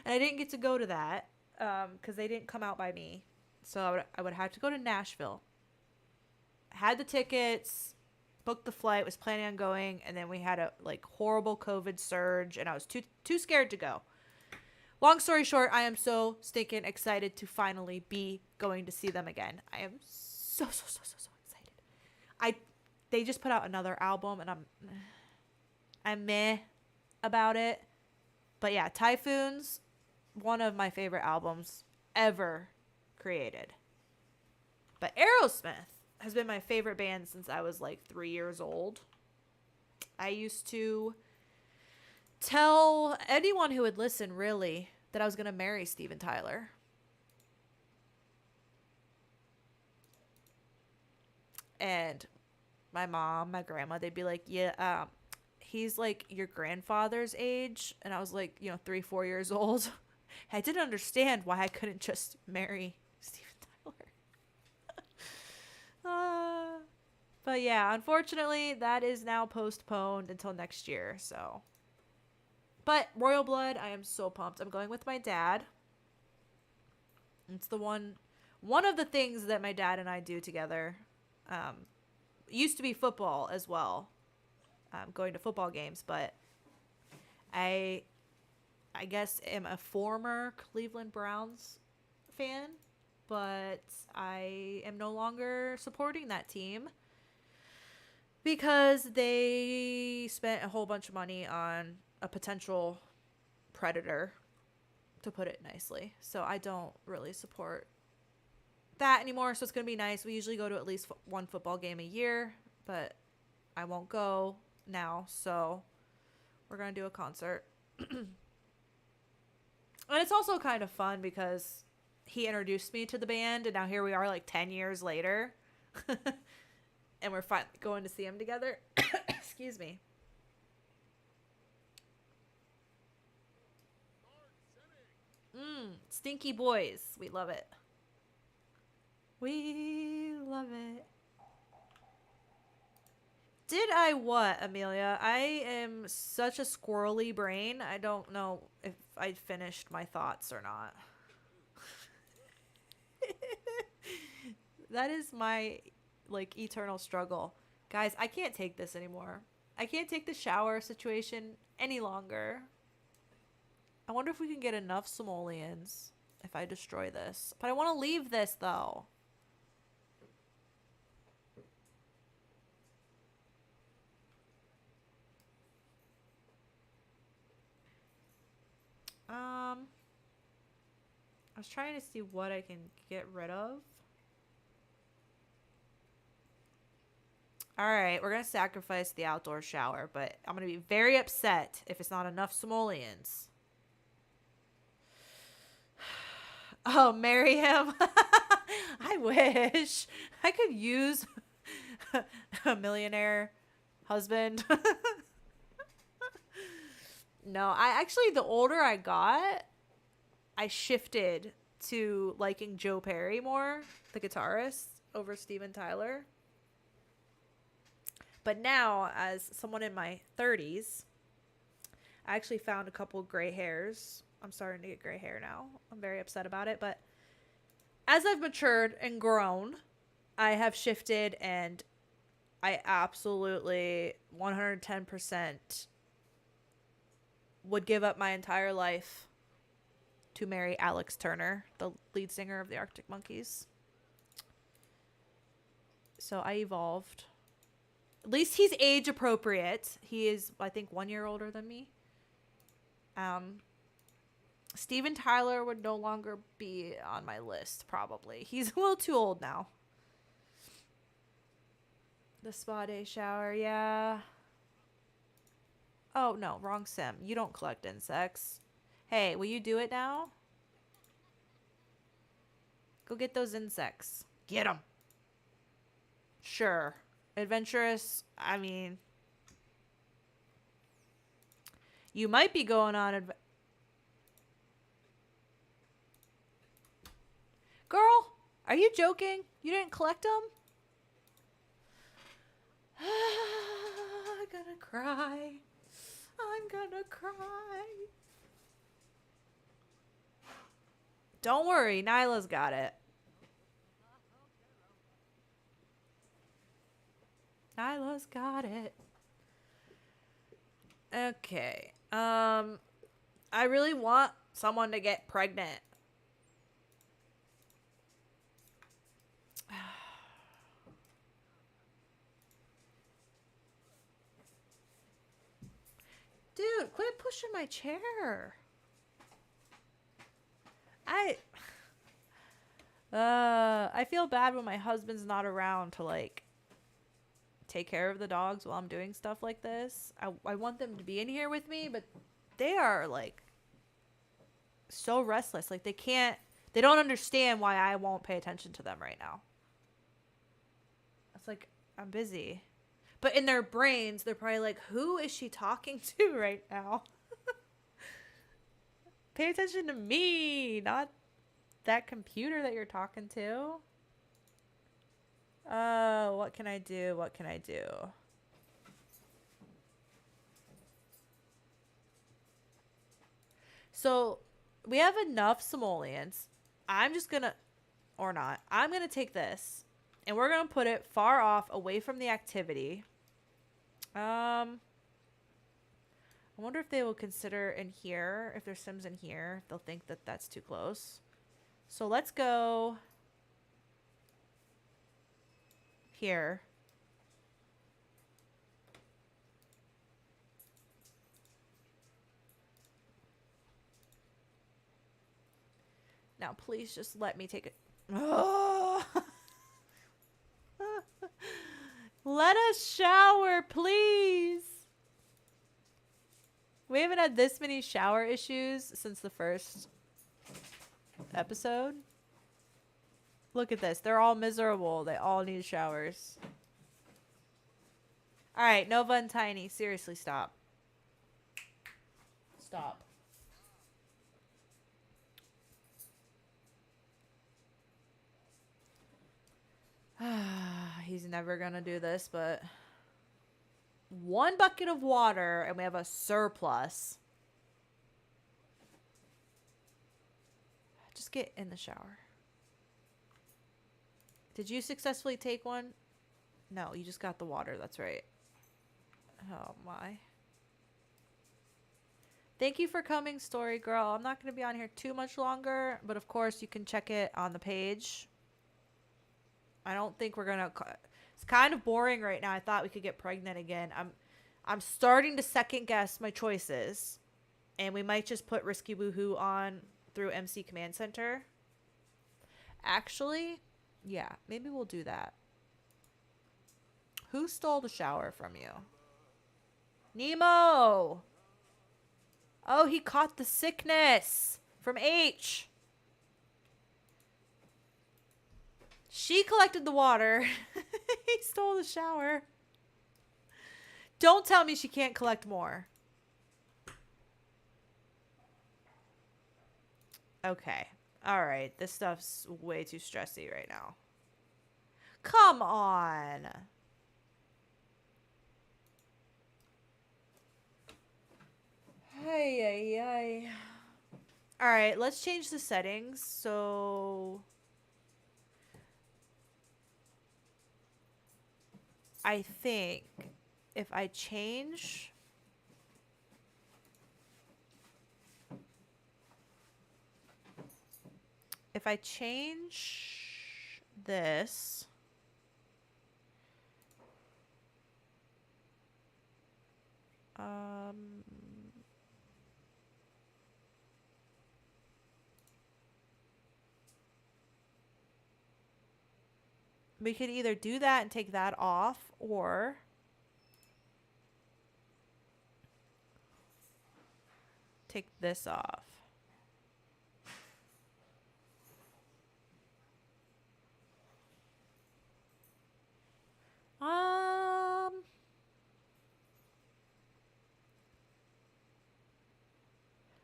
Speaker 1: And I didn't get to go to that because they didn't come out by me. So I would have to go to Nashville. I had the tickets, booked the flight, was planning on going, and then we had a like horrible COVID surge, and I was too scared to go. Long story short, I am so stinking excited to finally be going to see them again. I am so excited. They just put out another album, and I'm meh about it. But yeah, Typhoons, one of my favorite albums ever created. But Aerosmith has been my favorite band since I was like 3 years old. I used to tell anyone who would listen, really, that I was going to marry Steven Tyler. And my mom, my grandma, they'd be like, yeah, he's like your grandfather's age. And I was like, 3-4 years old. I didn't understand why I couldn't just marry Steven Tyler. But yeah, unfortunately, that is now postponed until next year. So, but Royal Blood, I am so pumped. I'm going with my dad. It's the one of the things that my dad and I do together. Used to be football as well. Going to football games, but I guess am a former Cleveland Browns fan, but I am no longer supporting that team because they spent a whole bunch of money on a potential predator, to put it nicely. So I don't really support that anymore. So it's going to be nice. We usually go to at least one football game a year, but I won't go now. So we're going to do a concert. And it's also kind of fun because he introduced me to the band, and now here we are like 10 years later. And we're finally going to see him together. Excuse me. Stinky boys. We love it. We love it. Did I what, Amelia? I am such a squirrely brain. I don't know if I finished my thoughts or not. That is my, like, eternal struggle. Guys, I can't take this anymore. I can't take the shower situation any longer. I wonder if we can get enough simoleons if I destroy this. But I want to leave this, though. I was trying to see what I can get rid of. Alright, we're going to sacrifice the outdoor shower, but I'm going to be very upset if it's not enough simoleons. Oh, marry him? I wish. I could use a millionaire husband. No, the older I got, I shifted to liking Joe Perry more, the guitarist, over Steven Tyler. But now, as someone in my 30s, I actually found a couple gray hairs I'm starting to get gray hair now. I'm very upset about it. But as I've matured and grown, I have shifted, and I absolutely 110% would give up my entire life to marry Alex Turner, the lead singer of the Arctic Monkeys. So I evolved. At least he's age appropriate. He is, I think, 1 year older than me. Steven Tyler would no longer be on my list, probably. He's a little too old now. The spa day shower, yeah. Oh, no, wrong sim. You don't collect insects. Hey, will you do it now? Go get those insects. Get them. Sure. Adventurous, I mean, you might be going on Girl, are you joking? You didn't collect them? I'm gonna cry. I'm gonna cry. Don't worry, Nyla's got it. Nyla's got it. Okay. I really want someone to get pregnant. Dude, quit pushing my chair. I feel bad when my husband's not around to, like, take care of the dogs while I'm doing stuff like this. I want them to be in here with me, but they are, like, so restless. Like, they don't understand why I won't pay attention to them right now. It's like, I'm busy. But in their brains, they're probably like, who is she talking to right now? Pay attention to me, not that computer that you're talking to. What can I do? What can I do? So, we have enough simoleons. I'm just gonna, or not, I'm gonna take this, and we're gonna put it far off, away from the activity. I wonder if they will consider in here, if there's Sims in here, they'll think that that's too close. So let's go here. Now, please just let me take it. Oh. Let us shower, please. We haven't had this many shower issues since the first episode. Look at this. They're all miserable. They all need showers. All right, Nova and Tiny. Seriously, stop. Stop. He's never going to do this, but 1 bucket of water and we have a surplus. Just get in the shower. Did you successfully take one? No, you just got the water. That's right. Oh, my. Thank you for coming, Story Girl. I'm not going to be on here too much longer, but of course you can check it on the page. I don't think we're going to... It's kind of boring right now. I thought we could get pregnant again. I'm starting to second guess my choices. And we might just put Risky Woohoo on through MC Command Center. Actually, yeah, maybe we'll do that. Who stole the shower from you? Nemo! Oh, he caught the sickness from H. She collected the water. He stole the shower. Don't tell me she can't collect more. Okay. All right. This stuff's way too stressy right now. Come on. Hey, hey, hey. All right, let's change the settings. So I think if I change this, we could either do that and take that off, or take this off.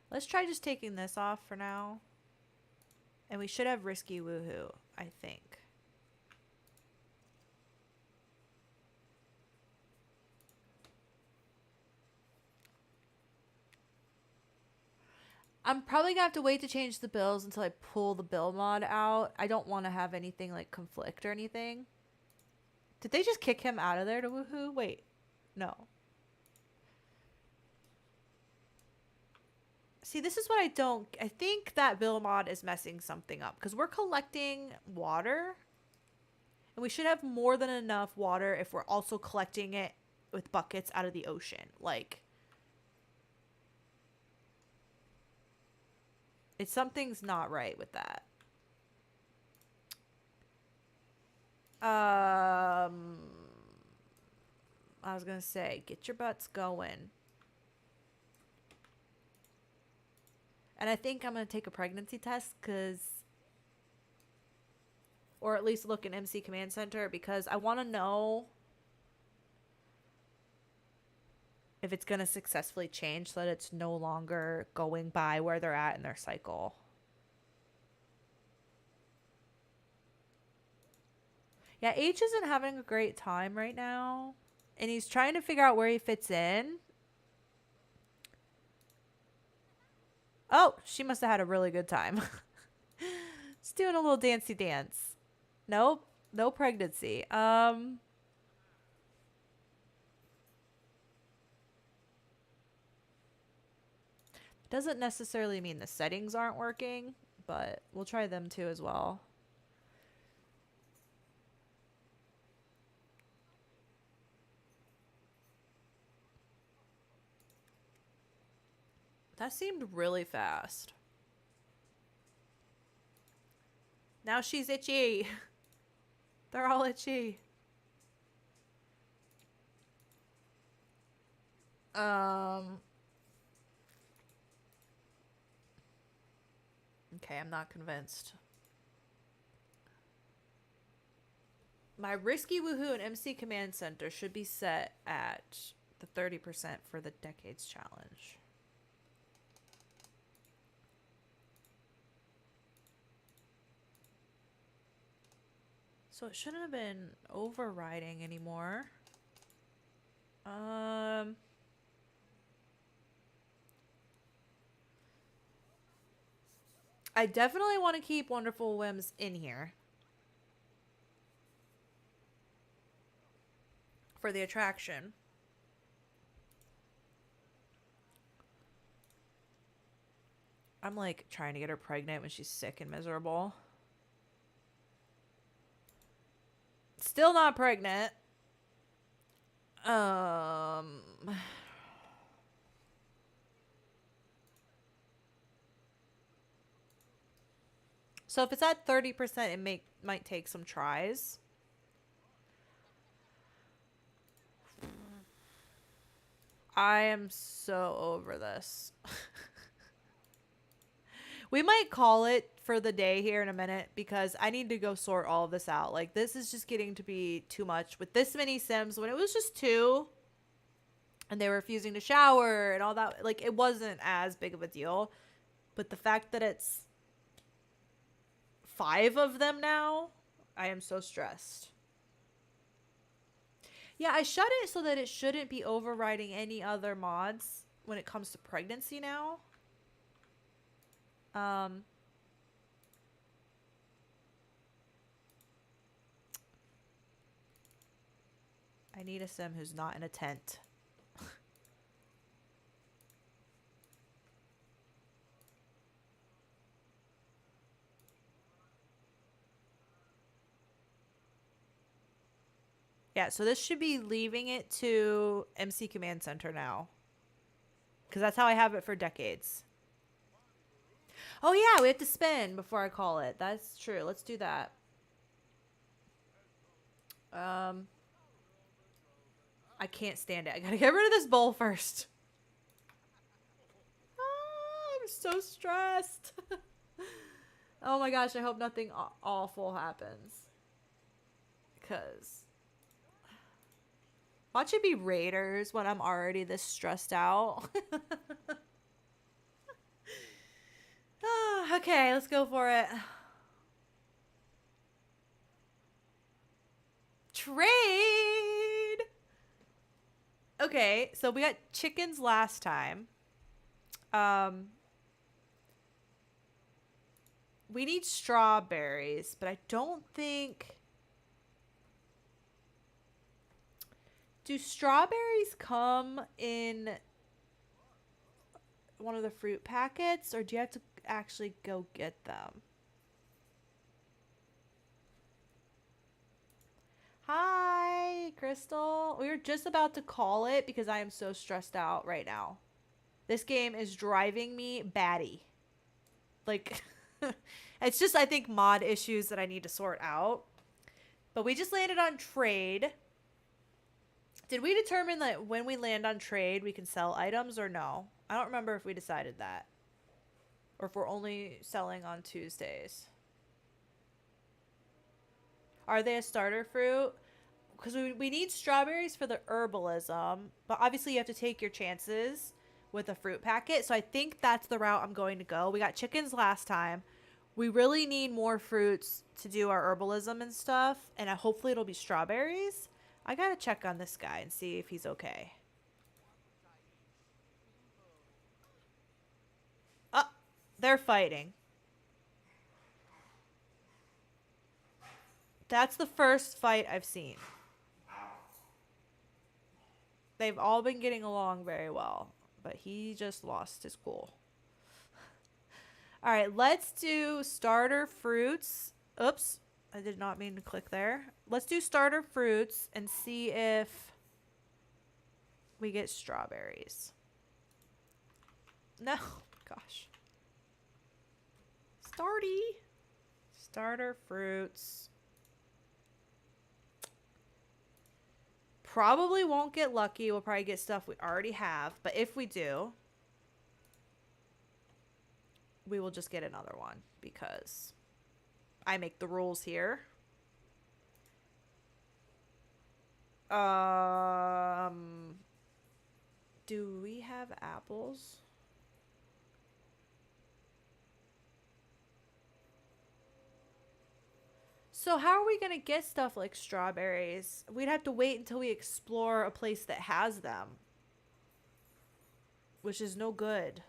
Speaker 1: Let's try just taking this off for now. And we should have risky woohoo, I think. I'm probably gonna have to wait to change the bills until I pull the bill mod out. I don't want to have anything like conflict or anything. Did they just kick him out of there to woohoo? Wait, no. See, this is what I don't... I think that bill mod is messing something up. Because we're collecting water. And we should have more than enough water if we're also collecting it with buckets out of the ocean. Like... something's not right with that. I was going to say, get your butts going. And I think I'm going to take a pregnancy test because, or at least look in MC Command Center, because I want to know if it's going to successfully change so that it's no longer going by where they're at in their cycle. Yeah, H isn't having a great time right now. And he's trying to figure out where he fits in. Oh, she must have had a really good time. Just doing a little dancey dance. Nope. No pregnancy. Doesn't necessarily mean the settings aren't working, but we'll try them too as well. That seemed really fast. Now she's itchy. They're all itchy. Okay, I'm not convinced. My risky woohoo and MC Command Center should be set at the 30% for the Decades Challenge. So it shouldn't have been overriding anymore. I definitely want to keep Wonderful Whims in here for the attraction. I'm like trying to get her pregnant when she's sick and miserable. Still not pregnant. So if it's at 30%, it might take some tries. I am so over this. We might call it for the day here in a minute because I need to go sort all of this out. Like, this is just getting to be too much with this many Sims. When it was just 2 and they were refusing to shower and all that, like, it wasn't as big of a deal. But the fact that it's 5 of them now, I am so stressed. Yeah, I shut it so that it shouldn't be overriding any other mods when it comes to pregnancy now. Um, I need a sim who's not in a tent. Yeah, so this should be leaving it to MC Command Center now. Because that's how I have it for decades. Oh, yeah, we have to spin before I call it. That's true. Let's do that. I can't stand it. I gotta get rid of this bowl first. Ah, I'm so stressed. Oh my gosh, I hope nothing awful happens. Because watch it be Raiders when I'm already this stressed out. Okay, let's go for it. Trade! Okay, so we got chickens last time. We need strawberries, but I don't think... Do strawberries come in one of the fruit packets, or do you have to actually go get them? Hi, Crystal. We were just about to call it because I am so stressed out right now. This game is driving me batty. Like, it's just, I think, mod issues that I need to sort out. But we just landed on trade. Did we determine that when we land on trade, we can sell items or no? I don't remember if we decided that. Or if we're only selling on Tuesdays. Are they a starter fruit? Because we need strawberries for the herbalism. But obviously you have to take your chances with a fruit packet. So I think that's the route I'm going to go. We got chickens last time. We really need more fruits to do our herbalism and stuff. And hopefully it'll be strawberries. I gotta check on this guy and see if he's okay. Oh, they're fighting. That's the first fight I've seen. They've all been getting along very well, but he just lost his cool. All right, let's do starter fruits. Oops, I did not mean to click there. Let's do starter fruits and see if we get strawberries. No, gosh. Starter fruits. Probably won't get lucky. We'll probably get stuff we already have. But if we do, we will just get another one because I make the rules here. Do we have apples? So how are we going to get stuff like strawberries? We'd have to wait until we explore a place that has them, which is no good.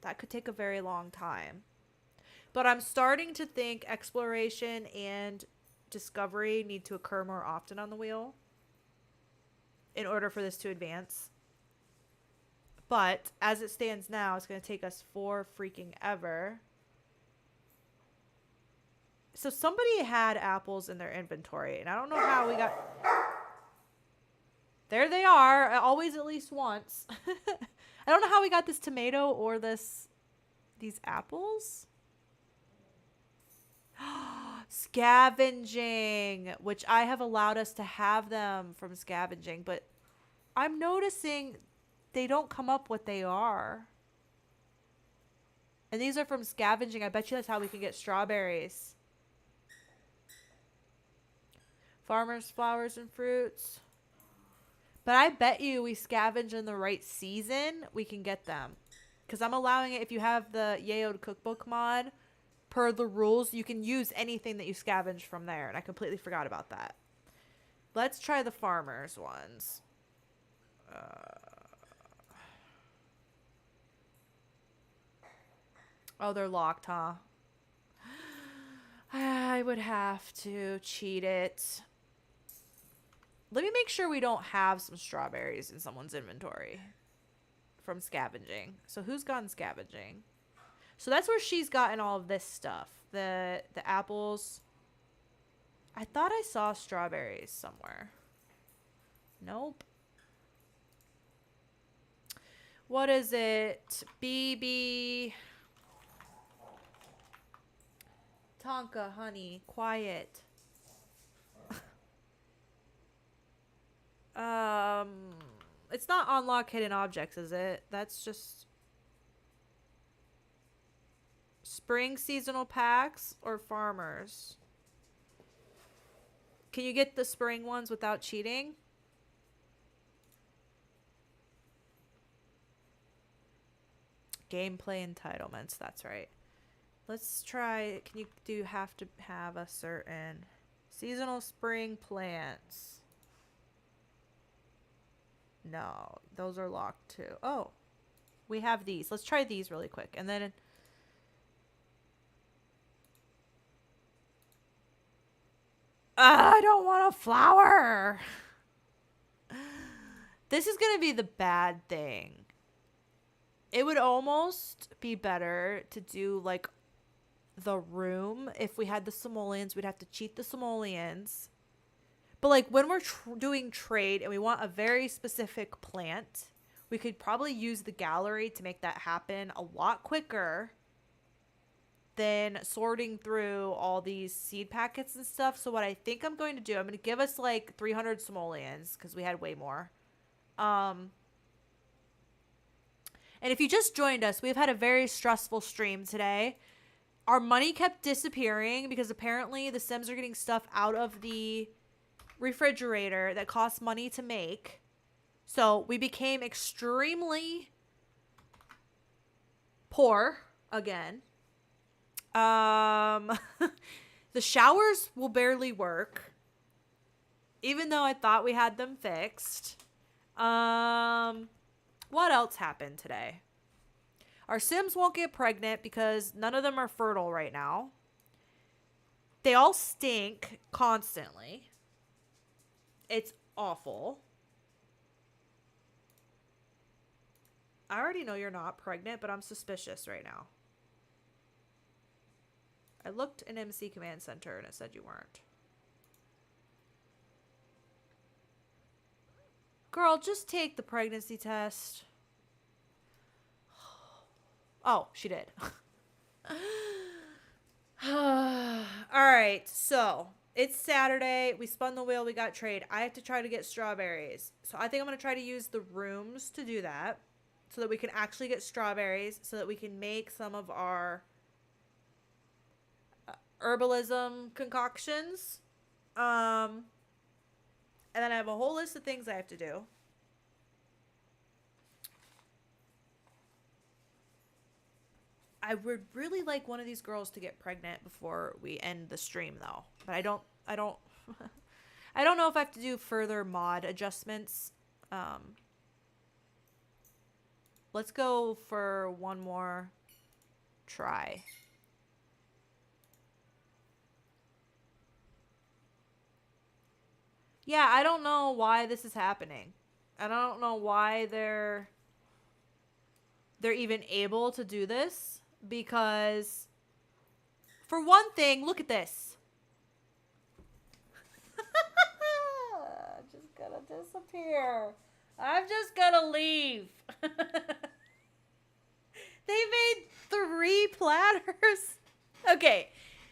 Speaker 1: That could take a very long time. But I'm starting to think exploration and discovery need to occur more often on the wheel in order for this to advance. But as it stands now, it's going to take us 4 freaking ever. So somebody had apples in their inventory, and I don't know how we got... There they are, always at least once. I don't know how we got this tomato or these apples. Scavenging, which I have allowed us to have them from scavenging, but I'm noticing they don't come up what they are. And these are from scavenging. I bet you that's how we can get strawberries. Farmers, flowers, and fruits. But I bet you we scavenge in the right season, we can get them. Because I'm allowing it, if you have the Yayoed Cookbook mod, per the rules, you can use anything that you scavenge from there. And I completely forgot about that. Let's try the farmers ones. Oh, they're locked, huh? I would have to cheat it. Let me make sure we don't have some strawberries in someone's inventory from scavenging. So who's gotten scavenging? So that's where she's gotten all of this stuff. The apples. I thought I saw strawberries somewhere. Nope. What is it? BB. Tonka, honey, quiet. It's not unlock hidden objects, is it? That's just spring seasonal packs or farmers. Can you get the spring ones without cheating? Gameplay entitlements, that's right. Let's try, do you have to have a certain seasonal spring plants? No, those are locked too. Oh, we have these. Let's try these really quick. And then I don't want a flower. This is going to be the bad thing. It would almost be better to do like the room. If we had the simoleons, we'd have to cheat the simoleons. But like when we're doing trade and we want a very specific plant, we could probably use the gallery to make that happen a lot quicker than sorting through all these seed packets and stuff. So what I think I'm going to do, I'm going to give us like 300 simoleons because we had way more. And if you just joined us, we've had a very stressful stream today. Our money kept disappearing because apparently the Sims are getting stuff out of the refrigerator that costs money to make. So we became extremely poor again. The showers will barely work, even though I thought we had them fixed. What else happened today? Our Sims won't get pregnant because none of them are fertile right now. They all stink constantly. It's awful. I already know you're not pregnant, but I'm suspicious right now. I looked in MC Command Center and it said you weren't. Girl, just take the pregnancy test. Oh, she did. Alright, so it's Saturday. We spun the wheel. We got trade. I have to try to get strawberries. So I think I'm going to try to use the rooms to do that. So that we can actually get strawberries. So that we can make some of our herbalism concoctions. And then I have a whole list of things I have to do. I would really like one of these girls to get pregnant before we end the stream though. But I don't I don't know if I have to do further mod adjustments. Let's go for one more try. Yeah, I don't know why this is happening. I don't know why they're even able to do this. Because, for one thing, look at this. I'm just gonna disappear. I'm just gonna leave. They made 3 platters. Okay,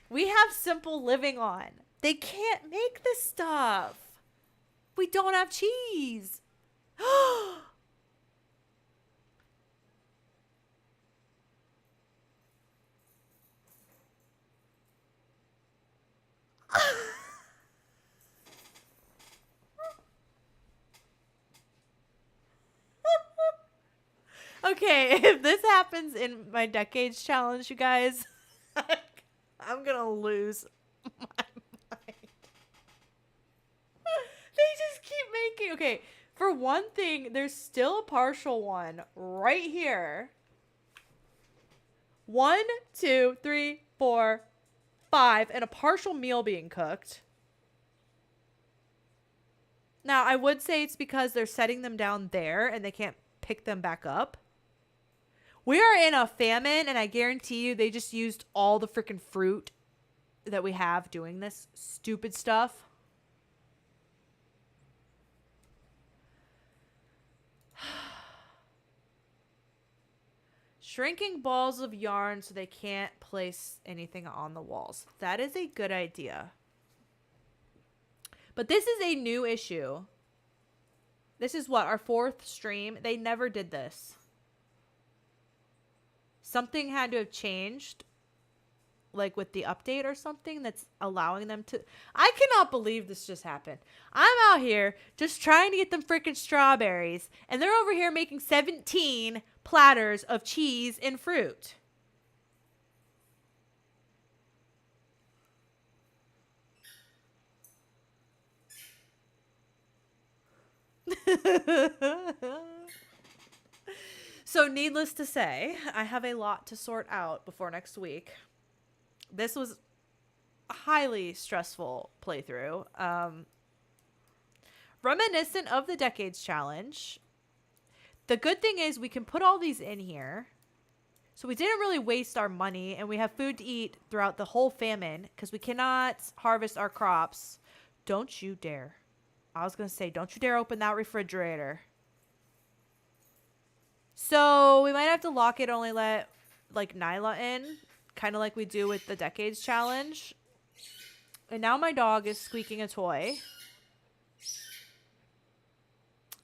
Speaker 1: we have simple living on. They can't make this stuff. We don't have cheese. Okay, if this happens in my decades challenge, you guys, I'm gonna lose my mind. They just keep making... Okay, for one thing, there's still a partial one right here. 1, 2, 3, 4, 5, and a partial meal being cooked. Now, I would say it's because they're setting them down there and they can't pick them back up. We are in a famine, and I guarantee you they just used all the freaking fruit that we have doing this stupid stuff. Shrinking balls of yarn so they can't place anything on the walls. That is a good idea. But this is a new issue. This is what, our 4th stream? They never did this. Something had to have changed, like with the update or something, that's allowing them to... I cannot believe this just happened. I'm out here just trying to get them freaking strawberries, and they're over here making 17 platters of cheese and fruit. So needless to say, I have a lot to sort out before next week. This was a highly stressful playthrough. Reminiscent of the Decades Challenge. The good thing is we can put all these in here. So we didn't really waste our money, and we have food to eat throughout the whole famine because we cannot harvest our crops. Don't you dare. I was going to say, don't you dare open that refrigerator. So we might have to lock it, only let like Nyla in, kind of like we do with the Decades Challenge. And now my dog is squeaking a toy.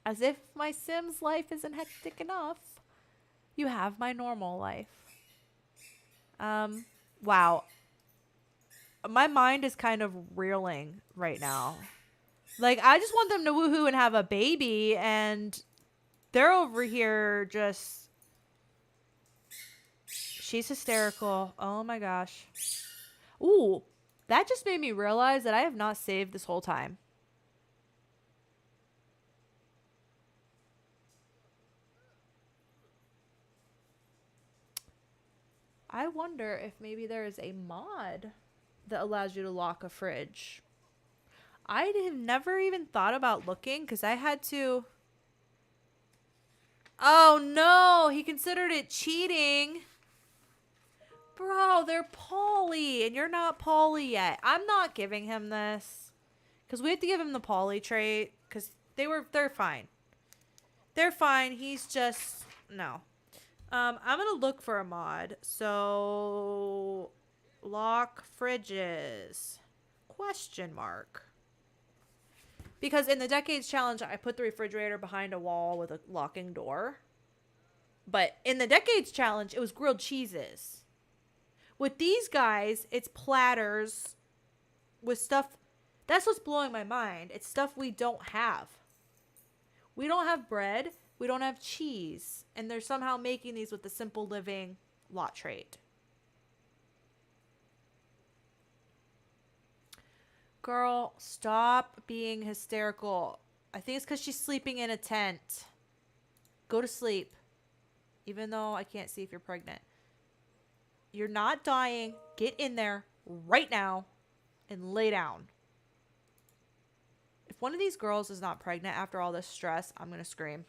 Speaker 1: As if my Sims life isn't hectic enough. You have my normal life. Wow. My mind is kind of reeling right now. Like, I just want them to woohoo and have a baby, and they're over here just... She's hysterical. Oh my gosh. Ooh, that just made me realize that I have not saved this whole time. I wonder if maybe there is a mod that allows you to lock a fridge. I have never even thought about looking because I had to... Oh no, he considered it cheating. Bro, they're Polly and you're not Polly yet. I'm not giving him this because we have to give him the Polly trait because they're fine. They're fine. He's just, no. I'm going to look for a mod. So lock fridges, question mark. Because in the Decades Challenge, I put the refrigerator behind a wall with a locking door. But in the Decades Challenge, it was grilled cheeses. With these guys, it's platters with stuff. That's what's blowing my mind. It's stuff we don't have. We don't have bread. We don't have cheese. And they're somehow making these with the Simple Living lot trait. Girl, stop being hysterical. I think it's because she's sleeping in a tent. Go to sleep. Even though I can't see if you're pregnant. You're not dying. Get in there right now and lay down. If one of these girls is not pregnant after all this stress, I'm going to scream.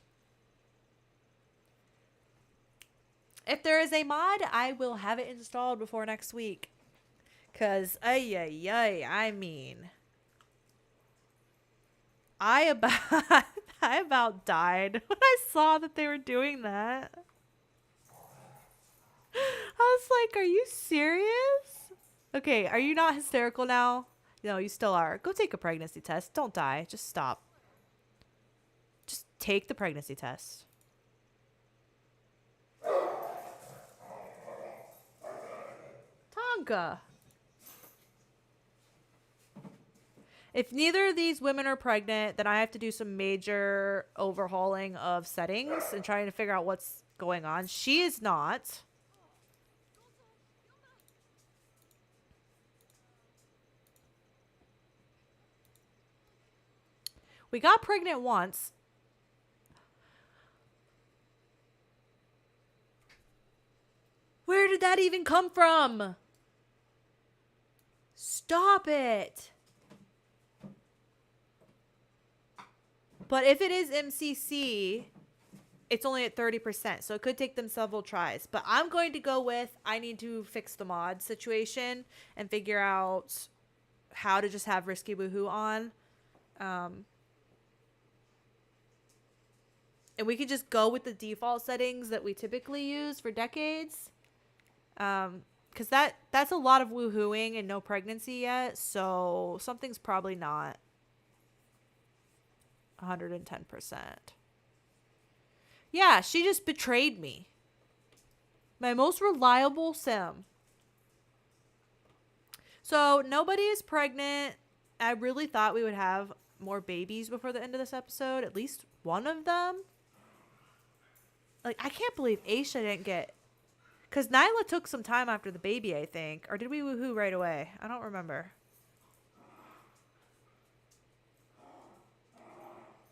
Speaker 1: If there is a mod, I will have it installed before next week. Because, I mean, I about died when I saw that they were doing that. I was like, are you serious? Okay, are you not hysterical now? No, you still are. Go take a pregnancy test. Don't die. Just stop. Just take the pregnancy test. Tonka. If neither of these women are pregnant, then I have to do some major overhauling of settings and trying to figure out what's going on. She is not. We got pregnant once. Where did that even come from? Stop it. But if it is MCC, it's only at 30%, so it could take them several tries. But I'm going to go with I need to fix the mod situation and figure out how to just have Risky Woohoo on. And we could just go with the default settings that we typically use for decades. Because that's a lot of woohooing and no pregnancy yet. So something's probably not 110%. Yeah, she just betrayed me. My most reliable sim. So nobody is pregnant. I really thought we would have more babies before the end of this episode. At least one of them. Like, I can't believe Aisha didn't get... Because Nyla took some time after the baby, I think. Or did we woohoo right away? I don't remember.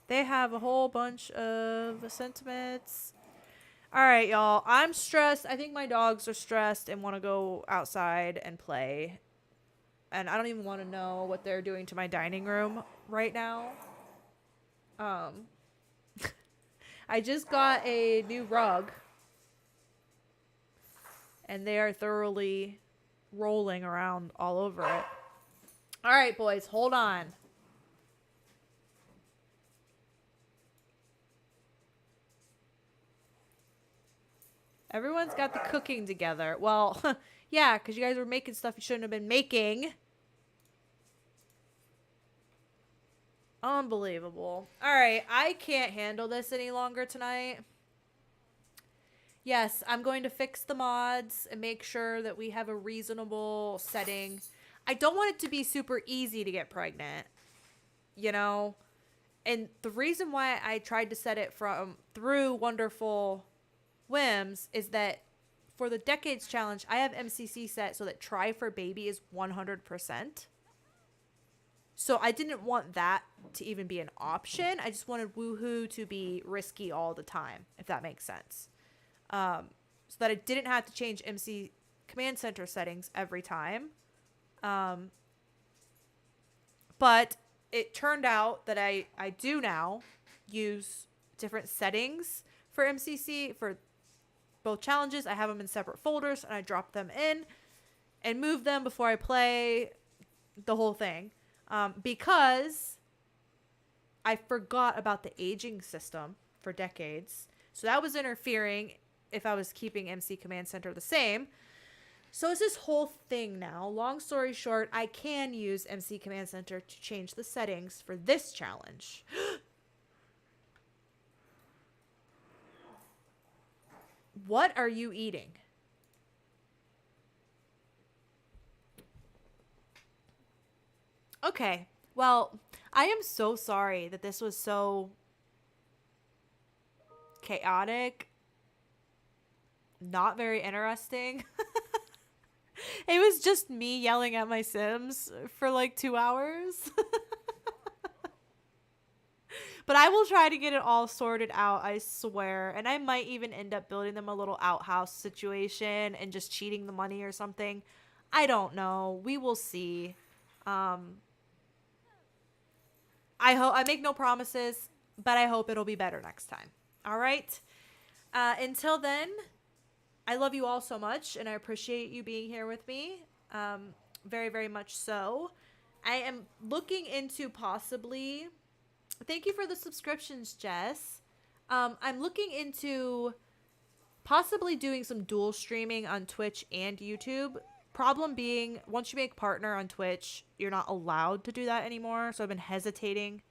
Speaker 1: They have a whole bunch of sentiments. All right, y'all. I'm stressed. I think my dogs are stressed and want to go outside and play. And I don't even want to know what they're doing to my dining room right now. I just got a new rug. And they are thoroughly rolling around all over it. All right, boys. Hold on. Everyone's got the cooking together. Well, yeah, because you guys were making stuff you shouldn't have been making. Unbelievable. All right, I can't handle this any longer tonight. Yes, I'm going to fix the mods and make sure that we have a reasonable setting. I don't want it to be super easy to get pregnant, you know? And the reason why I tried to set it through Wonderful Whims is that for the Decades Challenge, I have MCC set so that try for baby is 100%. So I didn't want that to even be an option. I just wanted woohoo to be risky all the time, if that makes sense. So that I didn't have to change MC Command Center settings every time. But it turned out that I do now use different settings for MCC for both challenges. I have them in separate folders and I drop them in and move them before I play the whole thing. Because I forgot about the aging system for Decades. So that was interfering if I was keeping MC Command Center the same. So it's this whole thing now. Long story short, I can use MC Command Center to change the settings for this challenge. What are you eating? Okay. Well, I am so sorry that this was so chaotic. Not very interesting. It was just me yelling at my Sims for like 2 hours. But I will try to get it all sorted out, I swear. And I might even end up building them a little outhouse situation and just cheating the money or something. I don't know. We will see. I make no promises, but I hope it'll be better next time. All right. Until then, I love you all so much, and I appreciate you being here with me. Very, very much so. I am looking into possibly... Thank you for the subscriptions, Jess. I'm looking into possibly doing some dual streaming on Twitch and YouTube. Problem being, once you make partner on Twitch, you're not allowed to do that anymore. So I've been hesitating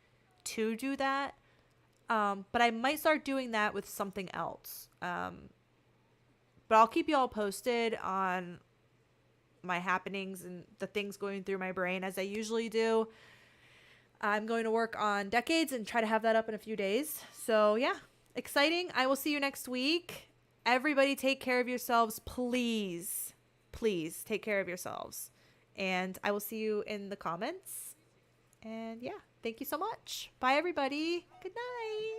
Speaker 1: to do that. But I might start doing that with something else. But I'll keep you all posted on my happenings and the things going through my brain as I usually do. I'm going to work on Decades and try to have that up in a few days. So yeah, exciting. I will see you next week. Everybody take care of yourselves, please. Please take care of yourselves. And I will see you in the comments. And yeah, thank you so much. Bye, everybody. Good night.